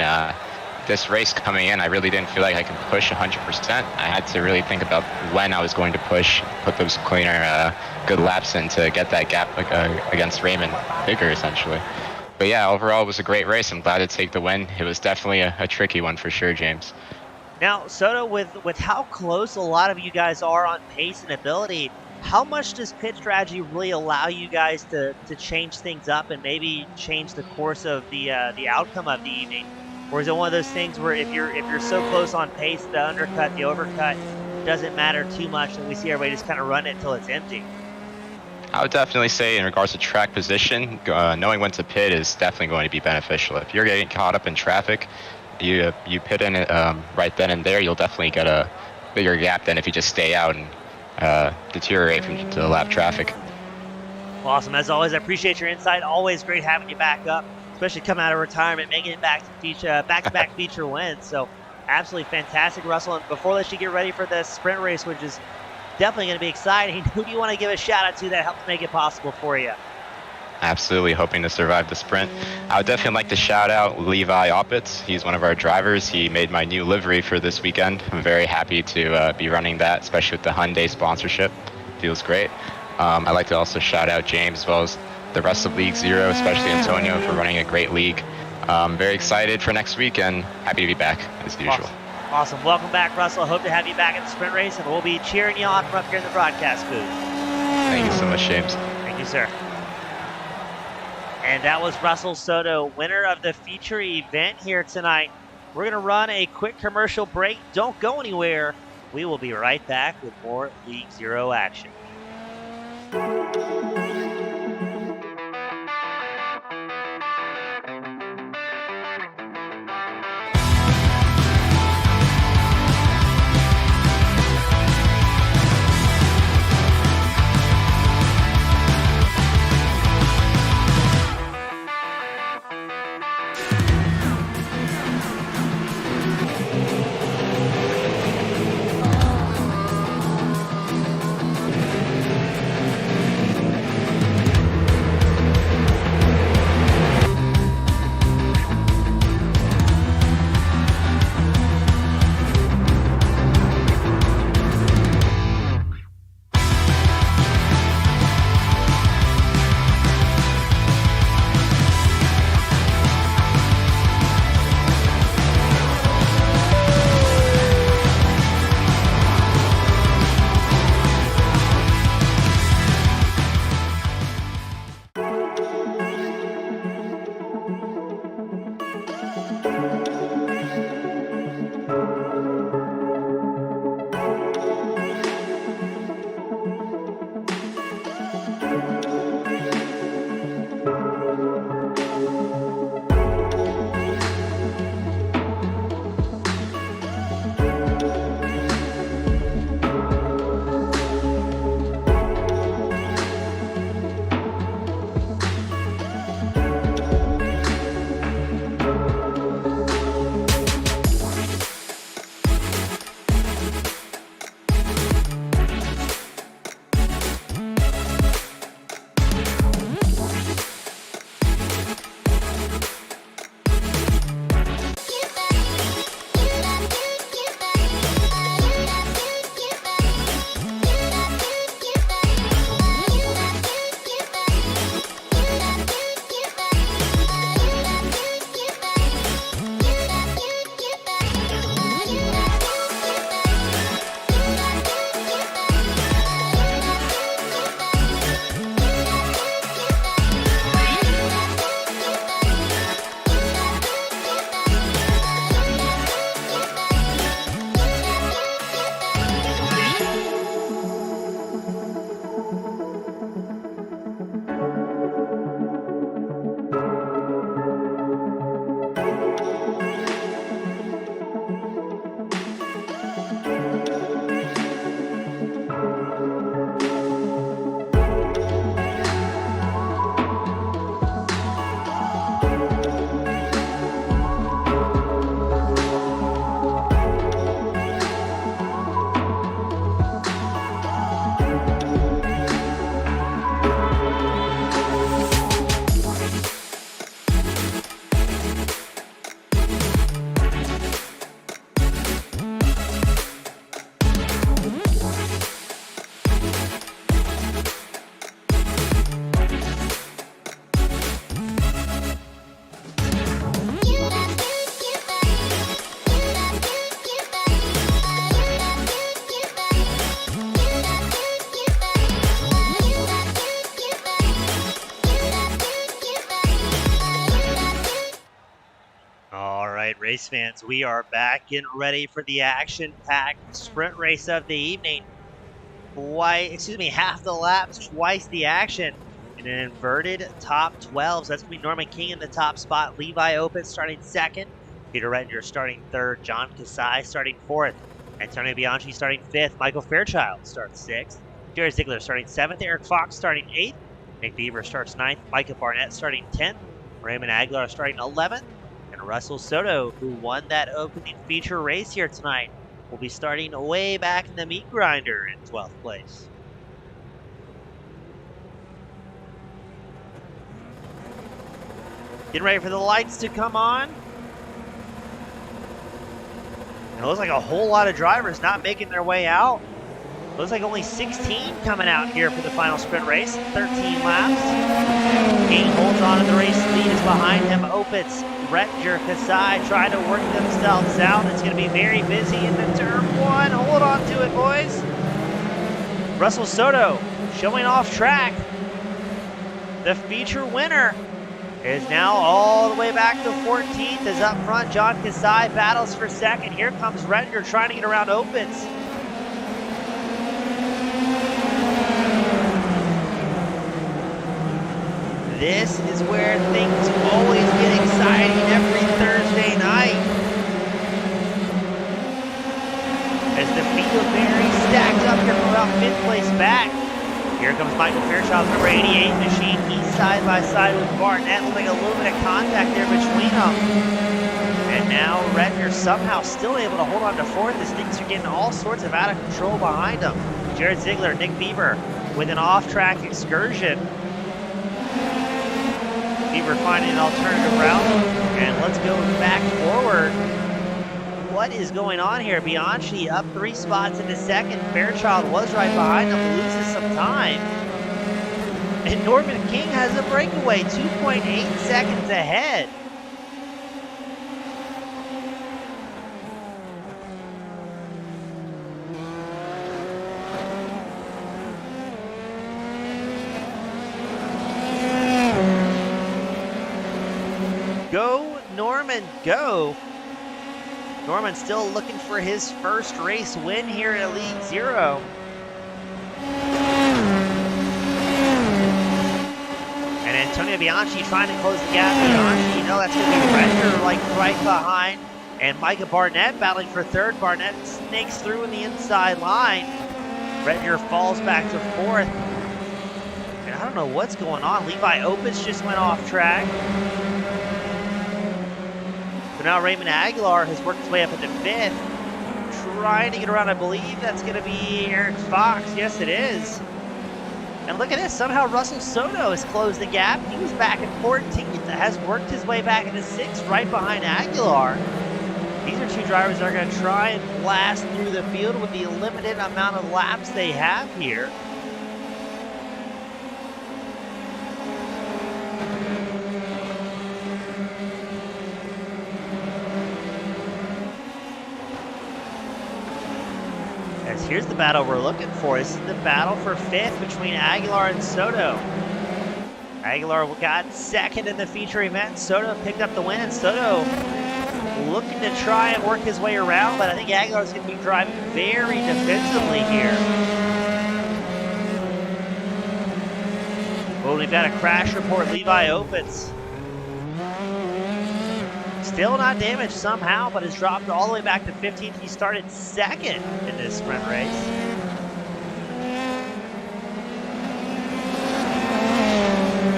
this race coming in, I really didn't feel like I could push 100%. I had to really think about when I was going to push, put those cleaner, good laps in to get that gap against Raymond bigger, essentially. But yeah, overall, it was a great race. I'm glad to take the win. It was definitely a tricky one for sure, James. Now, Soto, with how close a lot of you guys are on pace and ability, how much does pit strategy really allow you guys to change things up and maybe change the course of the outcome of the evening? Or is it one of those things where if you're so close on pace, the undercut, the overcut doesn't matter too much, and we see everybody just kind of run it until it's empty? I would definitely say in regards to track position, knowing when to pit is definitely going to be beneficial. If you're getting caught up in traffic, you pit in it right then and there, you'll definitely get a bigger gap than if you just stay out and deteriorate from the lap traffic. Awesome. As always, I appreciate your insight. Always great having you back up, especially coming out of retirement, making it back to back-to-back feature wins. So absolutely fantastic, Russell. And before I let you get ready for the sprint race, which is definitely going to be exciting, who do you want to give a shout-out to that helped make it possible for you? Absolutely, hoping to survive the sprint. I would definitely like to shout out Levi Oppitz. He's one of our drivers. He made my new livery for this weekend. I'm very happy to be running that, especially with the Hyundai sponsorship. Feels great. I'd like to also shout out James as well as the rest of League Zero, especially Antonio, for running a great league. Very excited for next week and happy to be back as usual. Awesome. Welcome back, Russell. Hope to have you back at the sprint race, and we'll be cheering you on from up here in the broadcast booth. Thank you so much, James. Thank you, sir. And that was Russell Soto, winner of the feature event here tonight. We're going to run a quick commercial break. Don't go anywhere. We will be right back with more League Zero action. race fans, we are back getting ready for the action-packed sprint race of the evening. Half the laps, twice the action in an inverted top 12. So that's going to be Norman King in the top spot, Levi Opitz starting second, Peter Rettinger starting third, John Kasai starting fourth, Antonio Bianchi starting fifth, Michael Fairchild starts sixth, Jared Ziegler starting seventh, Eric Fox starting eighth, Nick Beaver starts ninth, Micah Barnett starting 10th, Raymond Aguilar starting 11th, and Russell Soto, who won that opening feature race here tonight, will be starting way back in the meat grinder in 12th place. Getting ready for the lights to come on. And it looks like a whole lot of drivers not making their way out. Looks like only 16 coming out here for the final sprint race. 13 laps. King holds on to the race lead. Is behind him Opitz, Rettinger, Kasai trying to work themselves out. It's going to be very busy in the turn one. Hold on to it, boys. Russell Soto showing off track. The feature winner is now all the way back to 14th. Is up front. John Kasai battles for second. Here comes Rettinger trying to get around Opitz. This is where things always get exciting every Thursday night. As the field very stacked up here from about 5th place back. Here comes Michael Fairchild, number 88 machine. He's side by side with Barnett. Looks like a little bit of contact there between them. And now Rettinger somehow still able to hold on to fourth as things are getting all sorts of out of control behind him. Jared Ziegler, Nick Beaver with an off-track excursion. Beaver finding an alternative route, and let's go back forward. What is going on here? Bianchi up 3 spots into second. Fairchild was right behind him, loses some time. And Norman King has a breakaway, 2.8 seconds ahead. Go, Norman, go. Norman still looking for his first race win here at Elite Zero. And Antonio Bianchi trying to close the gap. Bianchi, you know that's going to be Rettinger like right behind. And Micah Barnett battling for third. Barnett snakes through in the inside line. Rettinger falls back to fourth. And I don't know what's going on. Levi Opitz just went off track. So now Raymond Aguilar has worked his way up into 5th. Trying to get around, I believe that's going to be Eric Fox. Yes, it is. And look at this. Somehow Russell Soto has closed the gap. He was back in 14th. Has worked his way back into 6th right behind Aguilar. These are 2 drivers that are going to try and blast through the field with the limited amount of laps they have here. Here's the battle we're looking for. This is the battle for 5th between Aguilar and Soto. Aguilar got second in the feature event. Soto picked up the win, and Soto looking to try and work his way around, but I think Aguilar's going to be driving very defensively here. Well, we've got a crash report. Levi Opitz still not damaged somehow, but has dropped all the way back to 15th. He started second in this sprint race.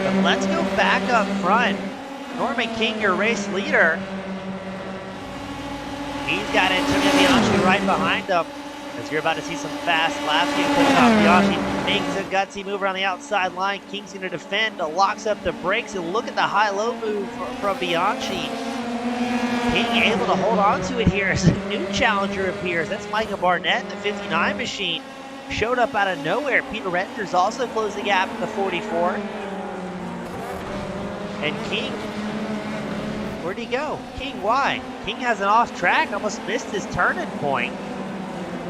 But let's go back up front. Norman King, your race leader. He's got Antonio Bianchi right behind him. As you're about to see some fast laps getting pushed off. Bianchi makes a gutsy move around the outside line. King's going to defend, locks up the brakes, and look at the high-low move from Bianchi. King able to hold on to it here as a new challenger appears. That's Micah Barnett, the 59 machine. Showed up out of nowhere. Peter Rettinger's also closed the gap in the 44. And King, where'd he go? King, why? King has an off track, almost missed his turning point.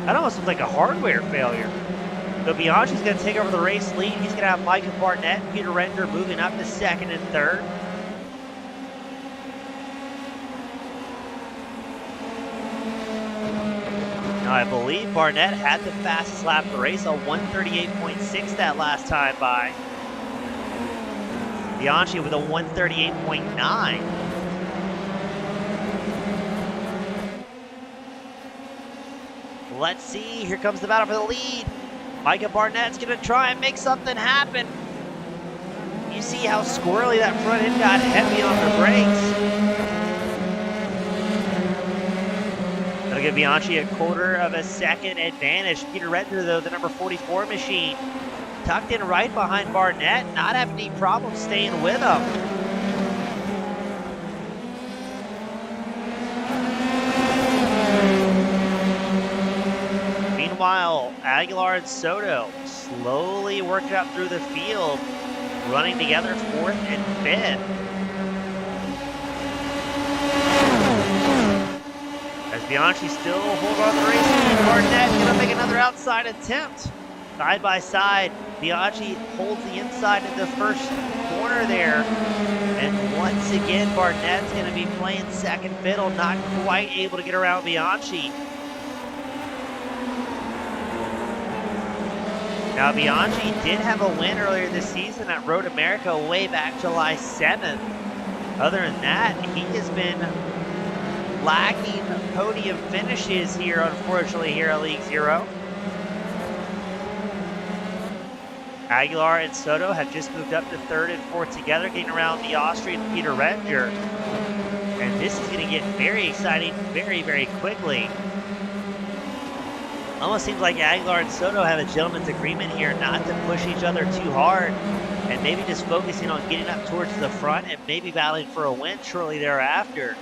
That almost looks like a hardware failure. So Bianchi's going to take over the race lead. He's going to have Micah Barnett and Peter Rettinger moving up to second and third. Now, I believe Barnett had the fastest lap of the race, a 138.6 that last time by. Bianchi with a 138.9. Let's see, here comes the battle for the lead. Micah Barnett's gonna try and make something happen. You see how squirrely that front end got heavy on the brakes. That'll give Bianchi a quarter of a second advantage. Peter Redner, though, the number 44 machine, tucked in right behind Barnett, not having any problem staying with him. Meanwhile, Aguilar and Soto slowly working up through the field, running together 4th and 5th. As Bianchi still holds on to the race lead, Barnett gonna make another outside attempt. Side by side, Bianchi holds the inside in the first corner there. And once again, Barnett's gonna be playing second fiddle, not quite able to get around Bianchi. Now, Bianchi did have a win earlier this season at Road America way back July 7th. Other than that, he has been lacking podium finishes here, unfortunately, here at League Zero. Aguilar and Soto have just moved up to 3rd and 4th together, getting around the Austrian Peter Redner. And this is going to get very exciting very, very quickly. Almost seems like Aguilar and Soto have a gentleman's agreement here not to push each other too hard, and maybe just focusing on getting up towards the front and maybe battling for a win shortly thereafter.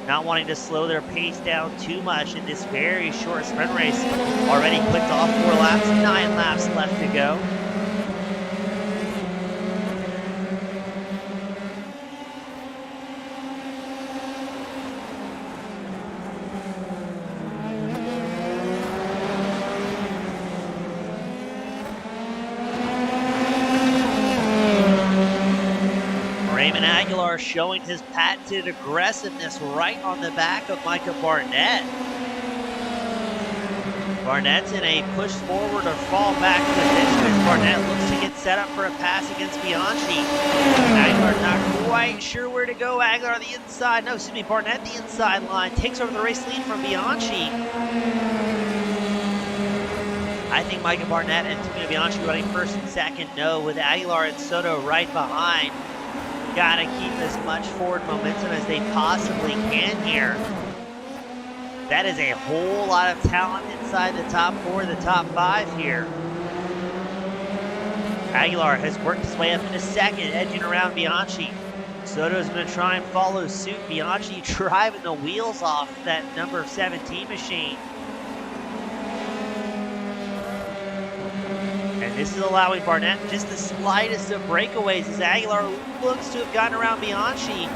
Not wanting to slow their pace down too much in this very short sprint race. Already clicked off 4 laps, 9 laps left to go. Raymond Aguilar showing his patented aggressiveness right on the back of Micah Barnett. Barnett's in a push forward or fall back position as Barnett looks to get set up for a pass against Bianchi. Aguilar not quite sure where to go. Aguilar the inside, no, excuse me, Barnett the inside line, takes over the race lead from Bianchi. I think Micah Barnett and Tumino Bianchi running 1st and 2nd, no, with Aguilar and Soto right behind. Gotta keep as much forward momentum as they possibly can here. That is a whole lot of talent inside the top 4, the top 5 here. Aguilar has worked his way up into 2nd, edging around Bianchi. Soto's gonna try and follow suit. Bianchi driving the wheels off that number 17 machine. And this is allowing Barnett just the slightest of breakaways as Aguilar looks to have gotten around Bianchi.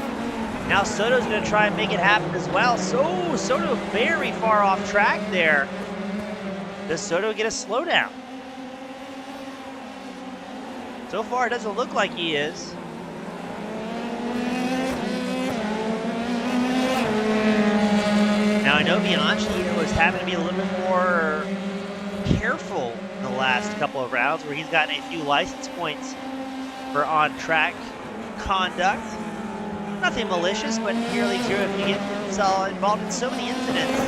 Now Soto's going to try and make it happen as well. So Soto very far off track there. Does Soto get a slowdown? So far it doesn't look like he is. Now I know Bianchi was having to be a little bit more careful in the last couple of rounds where he's gotten a few license points for on-track conduct. Nothing malicious, but here at League Zero, if you get involved in so many incidents,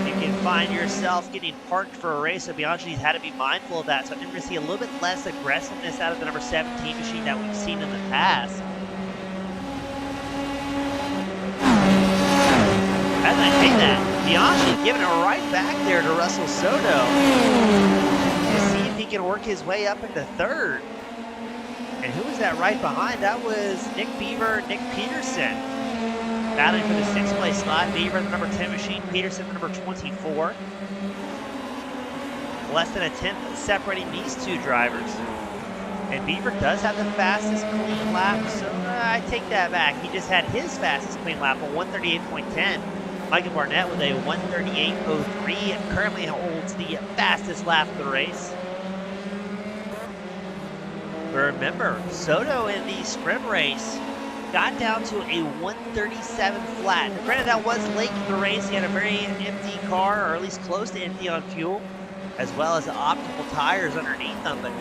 you can find yourself getting parked for a race. So Bianchi's had to be mindful of that. So I think we're going to see a little bit less aggressiveness out of the number 17 machine that we've seen in the past. As I say that, Bianchi giving it right back there to Russell Soto to see if he can work his way up into 3rd. And who was that right behind? That was Nick Beaver, Nick Peterson. Battling for the 6th place slot. Beaver, the number 10 machine. Peterson, the number 24. Less than a 10th separating these two drivers. And Beaver does have the fastest clean lap, so I take that back. He just had his fastest clean lap, a 138.10. Micah Barnett with a 138.03 and currently holds the fastest lap of the race. But remember, Soto in the sprint race got down to a 137 flat. Now, granted, that was late in the race. He had a very empty car, or at least close to empty on fuel, as well as the optimal tires underneath them. But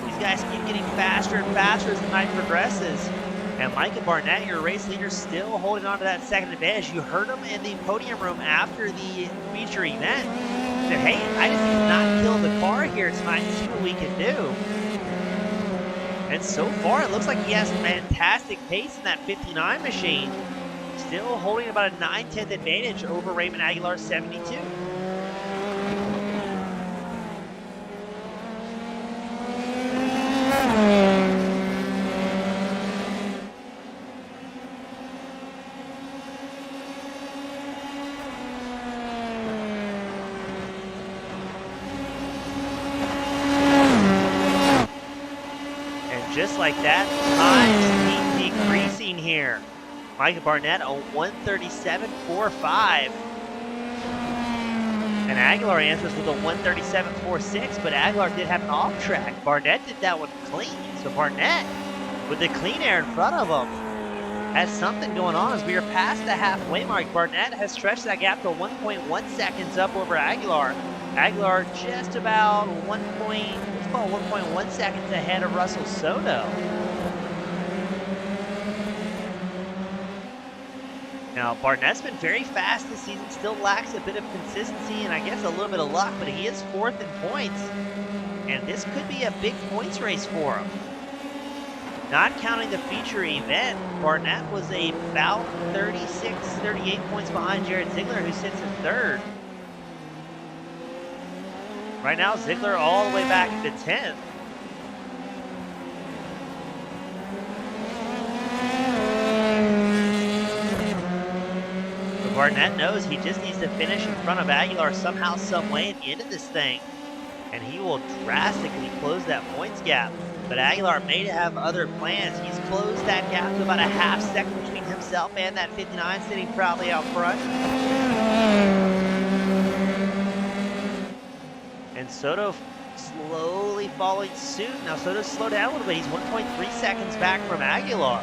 these guys keep getting faster and faster as the night progresses. And Micah Barnett, your race leader, still holding on to that second advantage. You heard him in the podium room after the feature event. He said, hey, I just need to not kill the car here tonight and see what we can do. And so far, it looks like he has fantastic pace in that 59 machine. Still holding about a 9/10 advantage over Raymond Aguilar's 72. Just like that, times keep decreasing here. Micah Barnett a 137.45. And Aguilar answers with a 137.46, but Aguilar did have an off track. Barnett did that one clean. So Barnett, with the clean air in front of him, has something going on as we are past the halfway mark. Barnett has stretched that gap to 1.1 seconds up over Aguilar. Aguilar just about 1.1 seconds ahead of Russell Soto. Now, Barnett's been very fast this season, still lacks a bit of consistency and I guess a little bit of luck, but he is 4th in points. And this could be a big points race for him. Not counting the feature event, Barnett was about 36, 38 points behind Jared Ziegler, who sits in 3rd. Right now, Ziegler all the way back to 10th. But Barnett knows he just needs to finish in front of Aguilar somehow, some way at the end of this thing, and he will drastically close that points gap. But Aguilar may have other plans. He's closed that gap to about a half second between himself and that 59 sitting proudly out front. And Soto slowly following suit. Now Soto's slowed down a little bit. He's 1.3 seconds back from Aguilar.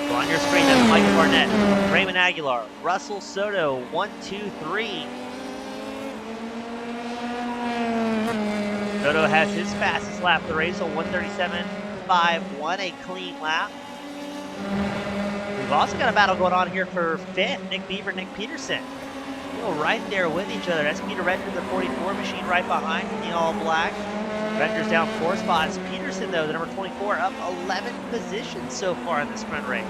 So on your screen, that's Micah Barnett, Raymond Aguilar, Russell Soto, 1, 2, 3. Soto has his fastest lap of the race, a 137.51, a clean lap. We've also got a battle going on here for 5th, Nick Beaver, Nick Peterson. Still right there with each other. That's Peter Redger, the 44 machine, right behind in the all black. Redger's down 4 spots. Peterson, though, the number 24, up 11 positions so far in the sprint race.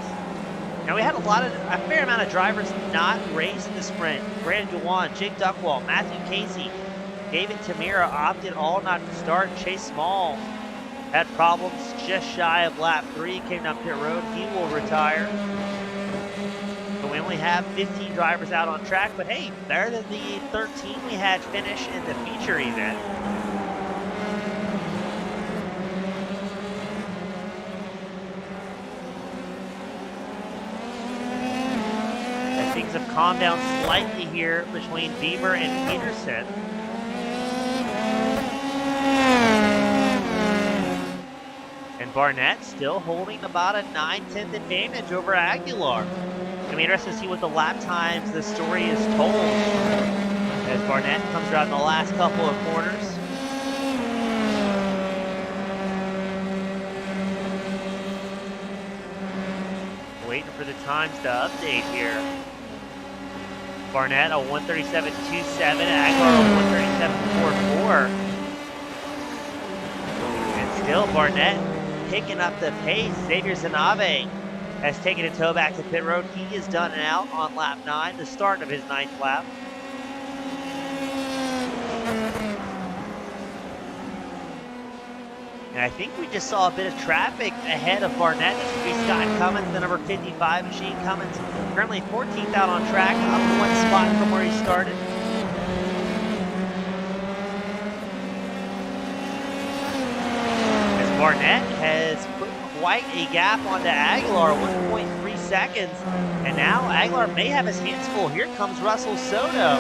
Now we had a fair amount of drivers not race in the sprint. Brandon Dewan, Jake Duckwall, Matthew Casey, David Tamira opted all not to start. Chase Small had problems just shy of lap 3, came down pit road. He will retire. So we only have 15 drivers out on track, but hey, better than the 13 we had finish in the feature event. And things have calmed down slightly here between Beaver and Peterson. And Barnett still holding about a 9/10 advantage over Aguilar. It's going to be interesting to see what the lap times the story is told as Barnett comes around the last couple of corners. Waiting for the times to update here. Barnett a 137.27, Aguilar a 137.44. And still Barnett picking up the pace. Xavier Zanabe has taken a tow back to pit road. He is done and out on lap 9, the start of his 9th lap. And I think we just saw a bit of traffic ahead of Barnett. This would be Scott Cummins, the number 55 machine. Cummins currently 14th out on track, up 1 spot from where he started. Barnett has put quite a gap onto Aguilar, 1.3 seconds. And now Aguilar may have his hands full. Here comes Russell Soto.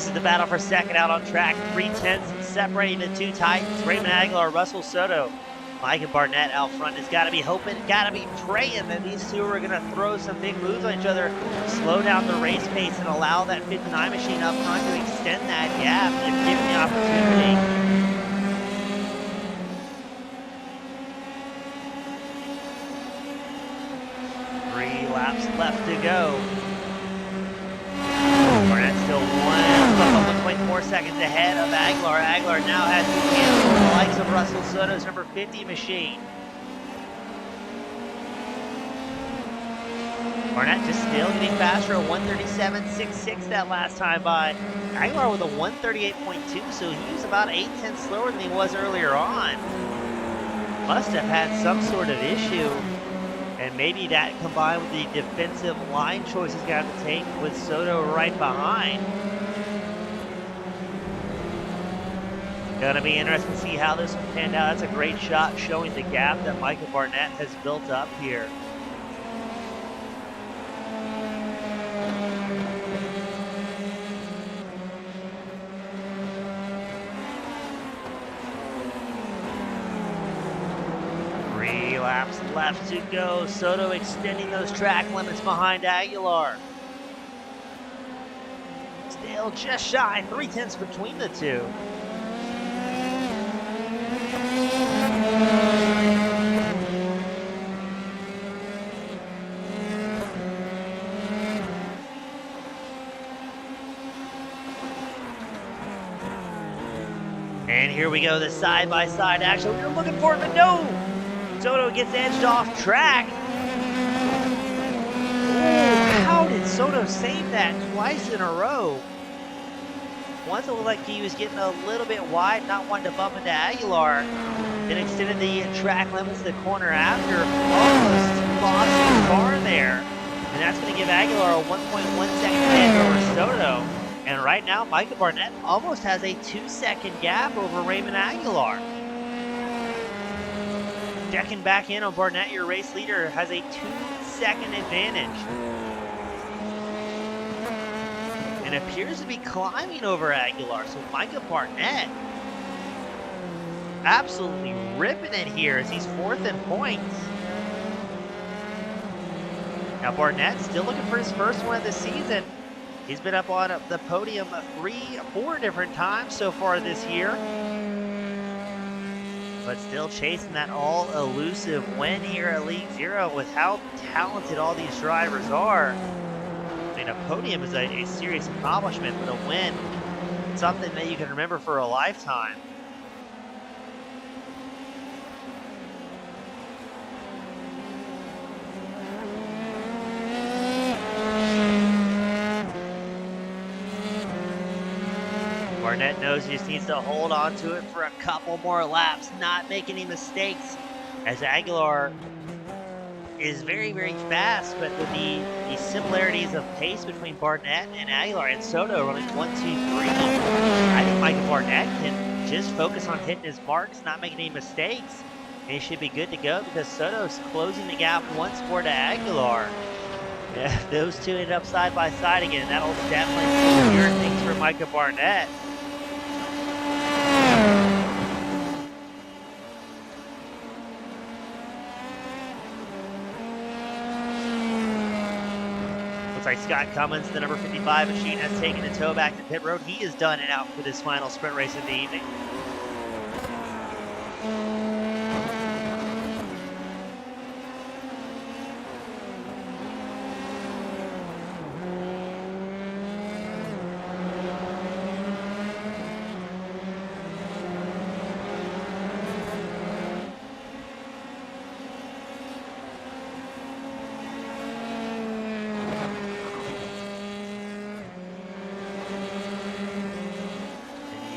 This is the battle for second out on track. 3/10 separating the two Titans. Raymond Aguilar, Russell Soto. Micah Barnett out front has got to be hoping, got to be praying that these two are going to throw some big moves on each other, slow down the race pace, and allow that 59 machine up front to extend that gap and give the opportunity. 3 laps left to go. Barnett still 1.4 seconds ahead of Aguilar. Aguilar now has to cancel the likes of Russell Soto's number 50 machine. Barnett just still getting faster at 1:37.66 that last time by. Aguilar with a 1:38.2, so he was about 8/10 slower than he was earlier on. Must have had some sort of issue. And maybe that combined with the defensive line choices he's got to take with Soto right behind. Gonna be interesting to see how this one panned out. That's a great shot showing the gap that Micah Barnett has built up here. Laps left to go. Soto extending those track limits behind Aguilar. Still just shy, 3/10 between the two. And here we go, the side-by-side action we were looking for, but no! Soto gets edged off track. Ooh, how did Soto save that twice in a row? Once it looked like he was getting a little bit wide, not wanting to bump into Aguilar. Then extended the track limits to the corner after. Almost lost his car there. And that's going to give Aguilar a 1.1 second advantage over Soto. And right now, Micah Barnett almost has a 2-second gap over Raymond Aguilar. Checking back in on Barnett, your race leader, has a 2-second advantage. And appears to be climbing over Aguilar. So Micah Barnett absolutely ripping it here as he's 4th in points. Now Barnett still looking for his first one of the season. He's been up on the podium 4 different times so far this year. But still chasing that all-elusive win here at League Zero with how talented all these drivers are. I mean, a podium is a serious accomplishment, but a win, something that you can remember for a lifetime. Barnett knows he just needs to hold on to it for a couple more laps, not make any mistakes, as Aguilar is very, very fast, but with the similarities of pace between Barnett and Aguilar and Soto running 1, 2, 3, I think Micah Barnett can just focus on hitting his marks, not making any mistakes, and he should be good to go because Soto's closing the gap once more to Aguilar. Yeah, if those two end up side by side again, that'll definitely secure things for Micah Barnett. Looks like Scott Cummins, the number 55 machine, has taken the tow back to pit road. He is done and out for this final sprint race of the evening.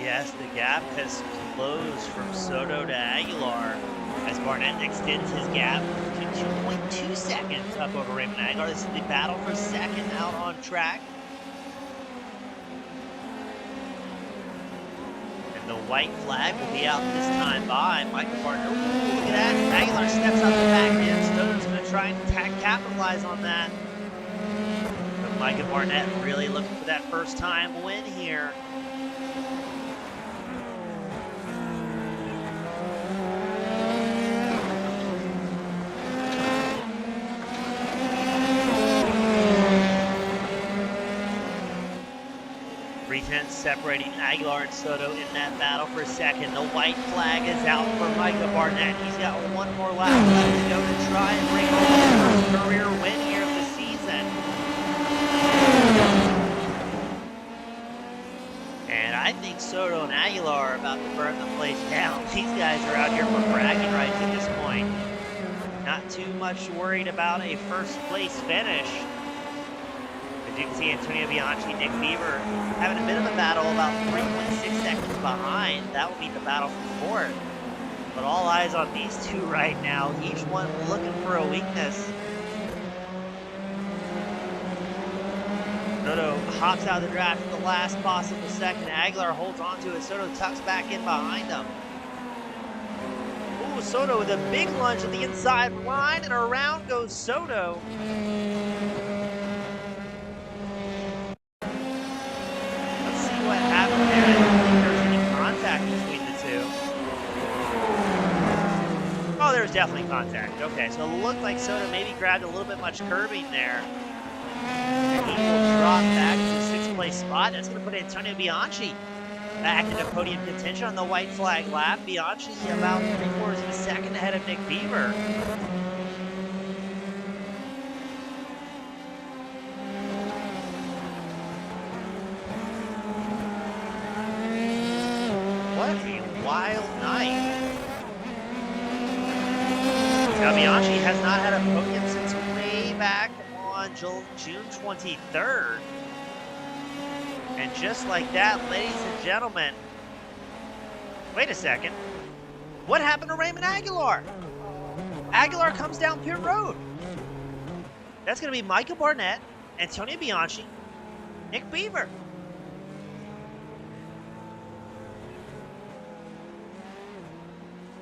Yes, the gap has closed from Soto to Aguilar as Barnett extends his gap to 2.2 seconds up over Raymond Aguilar. This is the battle for second out on track. And the white flag will be out this time by Micah Barnett. Ooh, look at that. Aguilar steps out the back end. Soto's going to try and capitalize on that. Micah Barnett really looking for that first-time win here. Three-tenths separating Aguilar and Soto in that battle for second. The white flag is out for Micah Barnett. He's got one more lap left to go to try and bring home his first career win here of the season. And I think Soto and Aguilar are about to burn the place down. These guys are out here for bragging rights at this point. Not too much worried about a first place finish. As you can see, Antonio Bianchi, Nick Beaver having a bit of a battle, about 3.6 seconds behind. That will be the battle for fourth. But all eyes on these two right now, each one looking for a weakness. Soto hops out of the draft at the last possible second. Aguilar holds on to it. Soto tucks back in behind him. Ooh, Soto with a big lunge at the inside line, and around goes Soto. What happened there? I don't think there was any contact between the two. Oh, there was definitely contact. Okay, so it looked like Soto maybe grabbed a little bit much curbing there. And he will drop back to the sixth place spot. That's going to put Antonio Bianchi back into podium contention on the white flag lap. Bianchi about 3/4 of a second ahead of Nick Beaver. What a wild night. Now, Bianchi has not had a podium since way back on June 23rd. And just like that, ladies and gentlemen, wait a second. What happened to Raymond Aguilar? Aguilar comes down pit road. That's going to be Micah Barnett, Antonio Bianchi, Nick Beaver.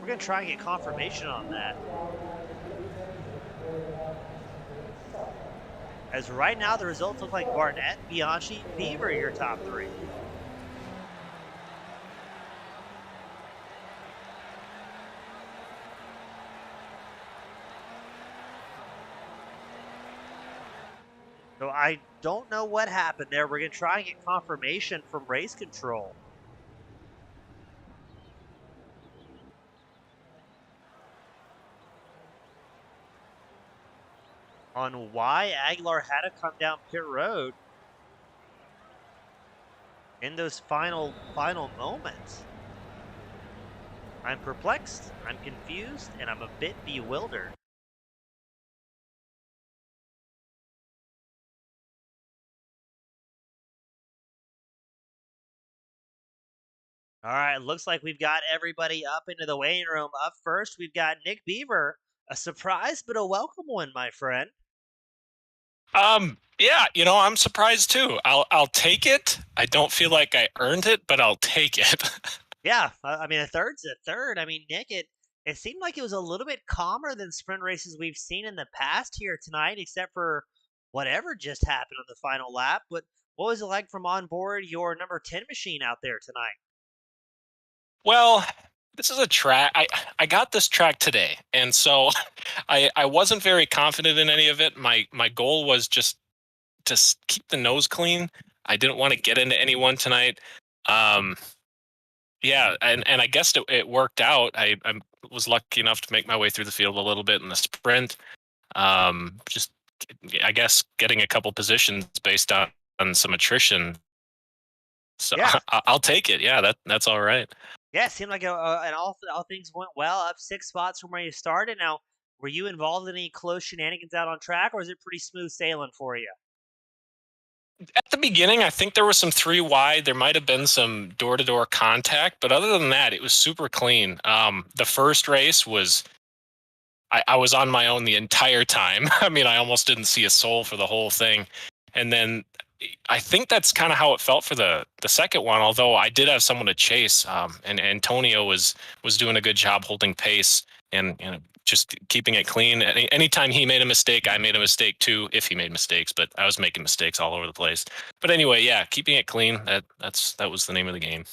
We're going to try and get confirmation on that. As right now, the results look like Barnett, Bianchi, Beaver, your top three. So I don't know what happened there. We're going to try and get confirmation from race control. On why Aguilar had to come down pit road in those final moments. I'm perplexed, I'm confused, and I'm a bit bewildered. All right, looks like we've got everybody up into the waiting room. Up first, we've got Nick Beaver. A surprise, but a welcome one, my friend. Yeah, I'm surprised too. I'll take it. I don't feel like I earned it, but I'll take it. Yeah, I mean, a third's a third. I mean, Nick, it seemed like it was a little bit calmer than sprint races we've seen in the past here tonight, except for whatever just happened on the final lap. But what was it like from on board your number 10 machine out there tonight? Well, this is a track. I got this track today, and so I wasn't very confident in any of it. My goal was just to keep the nose clean. I didn't want to get into anyone tonight. Yeah, and I guess it worked out. I was lucky enough to make my way through the field a little bit in the sprint. Just, I guess, getting a couple positions based on some attrition. So yeah. I'll take it. Yeah, that's all right. Yeah, it seemed like and all things went well, up 6 spots from where you started. Now, were you involved in any close shenanigans out on track, or is it pretty smooth sailing for you? At the beginning, I think there was some 3 wide. There might have been some door-to-door contact, but other than that, it was super clean. The first race was, I was on my own the entire time. I mean, I almost didn't see a soul for the whole thing. And then I think that's kind of how it felt for the second one, although I did have someone to chase, and Antonio was doing a good job holding pace and just keeping it clean. Anytime he made a mistake, I made a mistake too, if he made mistakes, but I was making mistakes all over the place. But anyway, yeah, keeping it clean, that was the name of the game.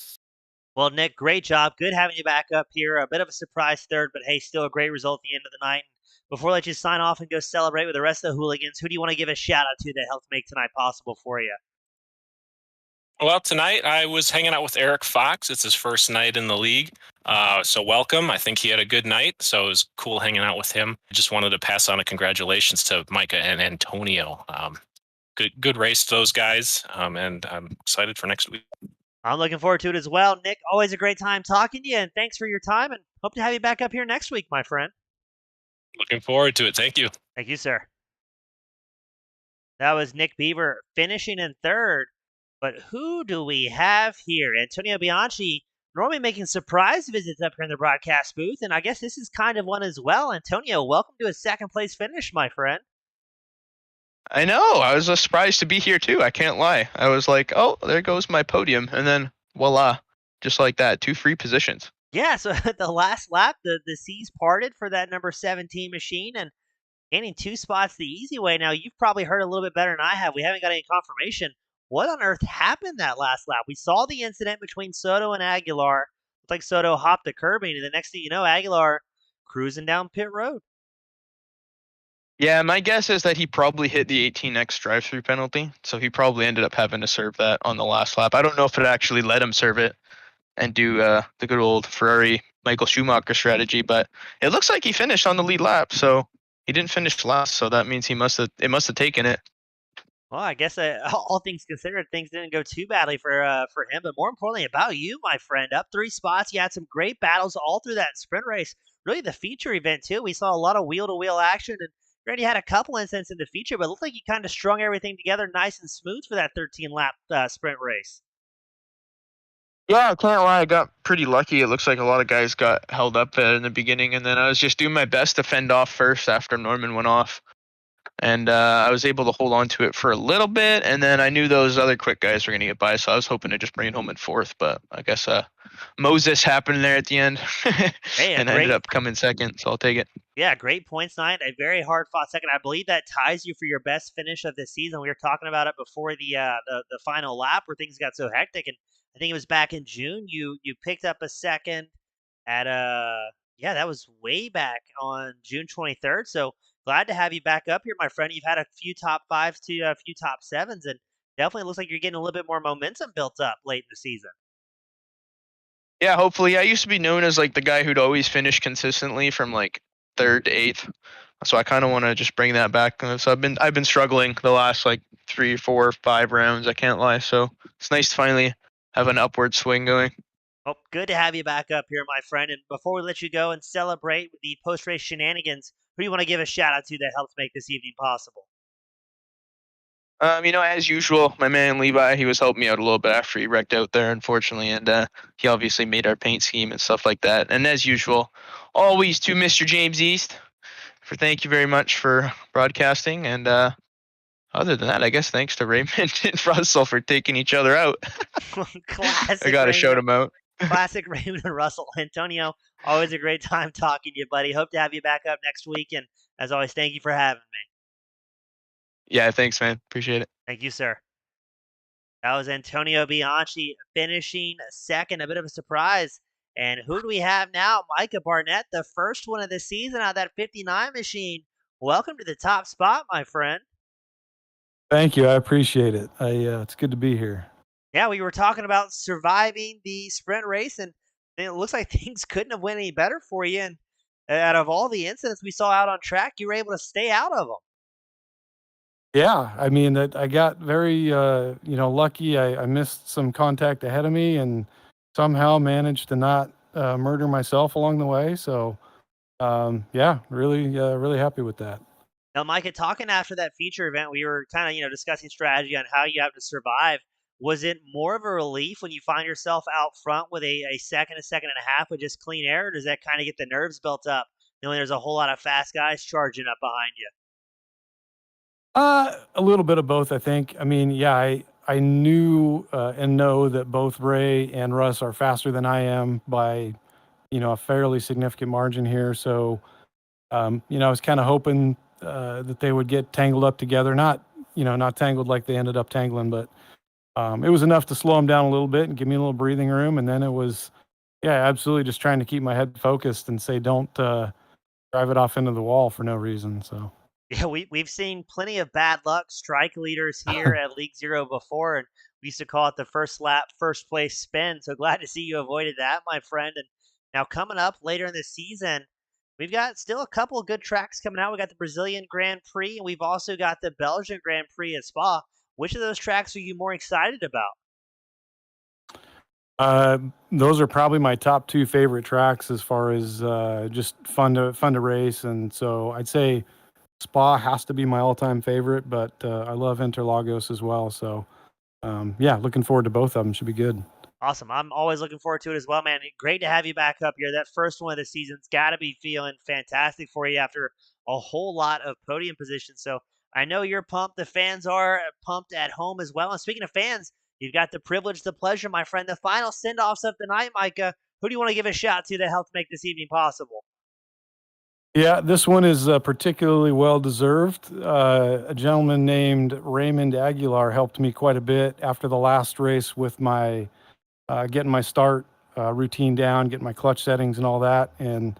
Well, Nick, great job. Good having you back up here. A bit of a surprise third, but hey, still a great result at the end of the night. Before I let you sign off and go celebrate with the rest of the hooligans, who do you want to give a shout out to that helped make tonight possible for you? Well, tonight I was hanging out with Eric Fox. It's his first night in the league. So welcome. I think he had a good night, so it was cool hanging out with him. I just wanted to pass on a congratulations to Micah and Antonio. Good race to those guys, and I'm excited for next week. I'm looking forward to it as well. Nick, always a great time talking to you, and thanks for your time, and hope to have you back up here next week, my friend. Looking forward to it. Thank you. Thank you, sir. That was Nick Beaver finishing in third. But who do we have here? Antonio Bianchi, normally making surprise visits up here in the broadcast booth, and I guess this is kind of one as well. Antonio, welcome to a second place finish, my friend. I know. I was surprised to be here too. I can't lie. I was like, oh, there goes my podium. And then voila, just like that, 2 free positions. Yeah, so at the last lap, the seas parted for that number 17 machine and gaining 2 spots the easy way. Now, you've probably heard a little bit better than I have. We haven't got any confirmation. What on earth happened that last lap? We saw the incident between Soto and Aguilar. Looked like Soto hopped the curbing, and the next thing you know, Aguilar cruising down pit road. Yeah, my guess is that he probably hit the 18x drive-through penalty, so he probably ended up having to serve that on the last lap. I don't know if it actually let him serve it and do the good old Ferrari Michael Schumacher strategy, but it looks like he finished on the lead lap, so he didn't finish last, so that means it must have taken it. Well, I guess all things considered, things didn't go too badly for him. But more importantly, about you, my friend, up 3 spots. You had some great battles all through that sprint race. Really, the feature event too. We saw a lot of wheel-to-wheel action, and you already had a couple incidents in the feature, but it looked like you kind of strung everything together nice and smooth for that 13-lap sprint race. Yeah, I can't lie. I got pretty lucky. It looks like a lot of guys got held up in the beginning, and then I was just doing my best to fend off first after Norman went off. And I was able to hold on to it for a little bit, and then I knew those other quick guys were going to get by, so I was hoping to just bring it home in 4th, but I guess Moses happened there at the end and ended up coming second, so I'll take it. Yeah, great points night, a very hard-fought second. I believe that ties you for your best finish of the season. We were talking about it before the final lap where things got so hectic, and I think it was back in June. You picked up a second at that was way back on June 23rd, so glad to have you back up here, my friend. You've had a few top 5s to a few top 7s, and definitely looks like you're getting a little bit more momentum built up late in the season. Yeah, hopefully. I used to be known as like the guy who'd always finish consistently from like 3rd to 8th, so I kind of want to just bring that back. So I've been struggling the last like 3, 4, 5 rounds. I can't lie. So it's nice to finally have an upward swing going. Well, good to have you back up here, my friend. And before we let you go and celebrate with the post-race shenanigans, who do you want to give a shout-out to that helped make this evening possible? As usual, my man Levi, he was helping me out a little bit after he wrecked out there, unfortunately, and he obviously made our paint scheme and stuff like that. And as usual, always to Mr. James East, thank you very much for broadcasting. And other than that, I guess thanks to Raymond and Russell for taking each other out. Classic. I got to shout them out. Classic Raymond and Russell. Antonio, always a great time talking to you, buddy. Hope to have you back up next week. And as always, thank you for having me. Yeah, thanks, man. Appreciate it. Thank you, sir. That was Antonio Bianchi finishing second. A bit of a surprise. And who do we have now? Micah Barnett, the first one of the season out of that 59 machine. Welcome to the top spot, my friend. Thank you. I appreciate it. It's good to be here. Yeah, we were talking about surviving the sprint race, and it looks like things couldn't have went any better for you. And out of all the incidents we saw out on track, you were able to stay out of them. Yeah, I mean, I got very, lucky. I missed some contact ahead of me and somehow managed to not murder myself along the way. So, really happy with that. Now, Micah, talking after that feature event, we were kind of, discussing strategy on how you have to survive. Was it more of a relief when you find yourself out front with a second and a half with just clean air, or does that kind of get the nerves built up, knowing there's a whole lot of fast guys charging up behind you? A little bit of both, I think. I mean, yeah, I knew and know that both Ray and Russ are faster than I am by, a fairly significant margin here. So, I was kind of hoping that they would get tangled up together. Not tangled like they ended up tangling, but it was enough to slow them down a little bit and give me a little breathing room. And then it was, yeah, absolutely just trying to keep my head focused and say, don't drive it off into the wall for no reason. So. Yeah, we've seen plenty of bad luck strike leaders here at League Zero before, and we used to call it the first lap, first place spin. So glad to see you avoided that, my friend. And now coming up later in the season, we've got still a couple of good tracks coming out. We got the Brazilian Grand Prix, and we've also got the Belgian Grand Prix at Spa. Which of those tracks are you more excited about? Those are probably my top two favorite tracks as far as just fun to race, and so I'd say Spa has to be my all-time favorite, but I love Interlagos as well. So yeah, looking forward to both of them. Should be good. Awesome. I'm always looking forward to it as well, man. Great to have you back up here. That first one of the season's got to be feeling fantastic for you after a whole lot of podium positions. So I know you're pumped. The fans are pumped at home as well. And speaking of fans, you've got the privilege, the pleasure, my friend, the final send-offs of the night, Micah. Who do you want to give a shout to help make this evening possible? Yeah, this one is particularly well deserved. A gentleman named Raymond Aguilar helped me quite a bit after the last race with my getting my start routine down, getting my clutch settings and all that. And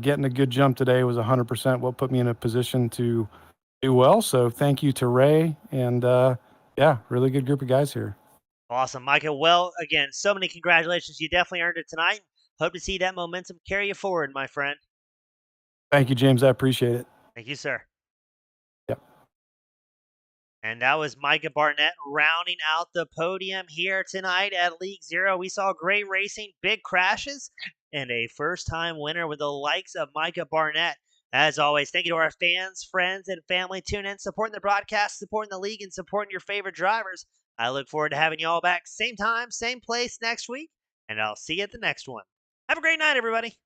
getting a good jump today was 100% what put me in a position to do well. So thank you to Ray. And yeah, really good group of guys here. Awesome, Micah. Well, again, so many congratulations. You definitely earned it tonight. Hope to see that momentum carry you forward, my friend. Thank you, James. I appreciate it. Thank you, sir. Yep. And that was Micah Barnett rounding out the podium here tonight at League Zero. We saw great racing, big crashes, and a first-time winner with the likes of Micah Barnett. As always, thank you to our fans, friends, and family. Tune in, supporting the broadcast, supporting the league, and supporting your favorite drivers. I look forward to having you all back same time, same place next week, and I'll see you at the next one. Have a great night, everybody.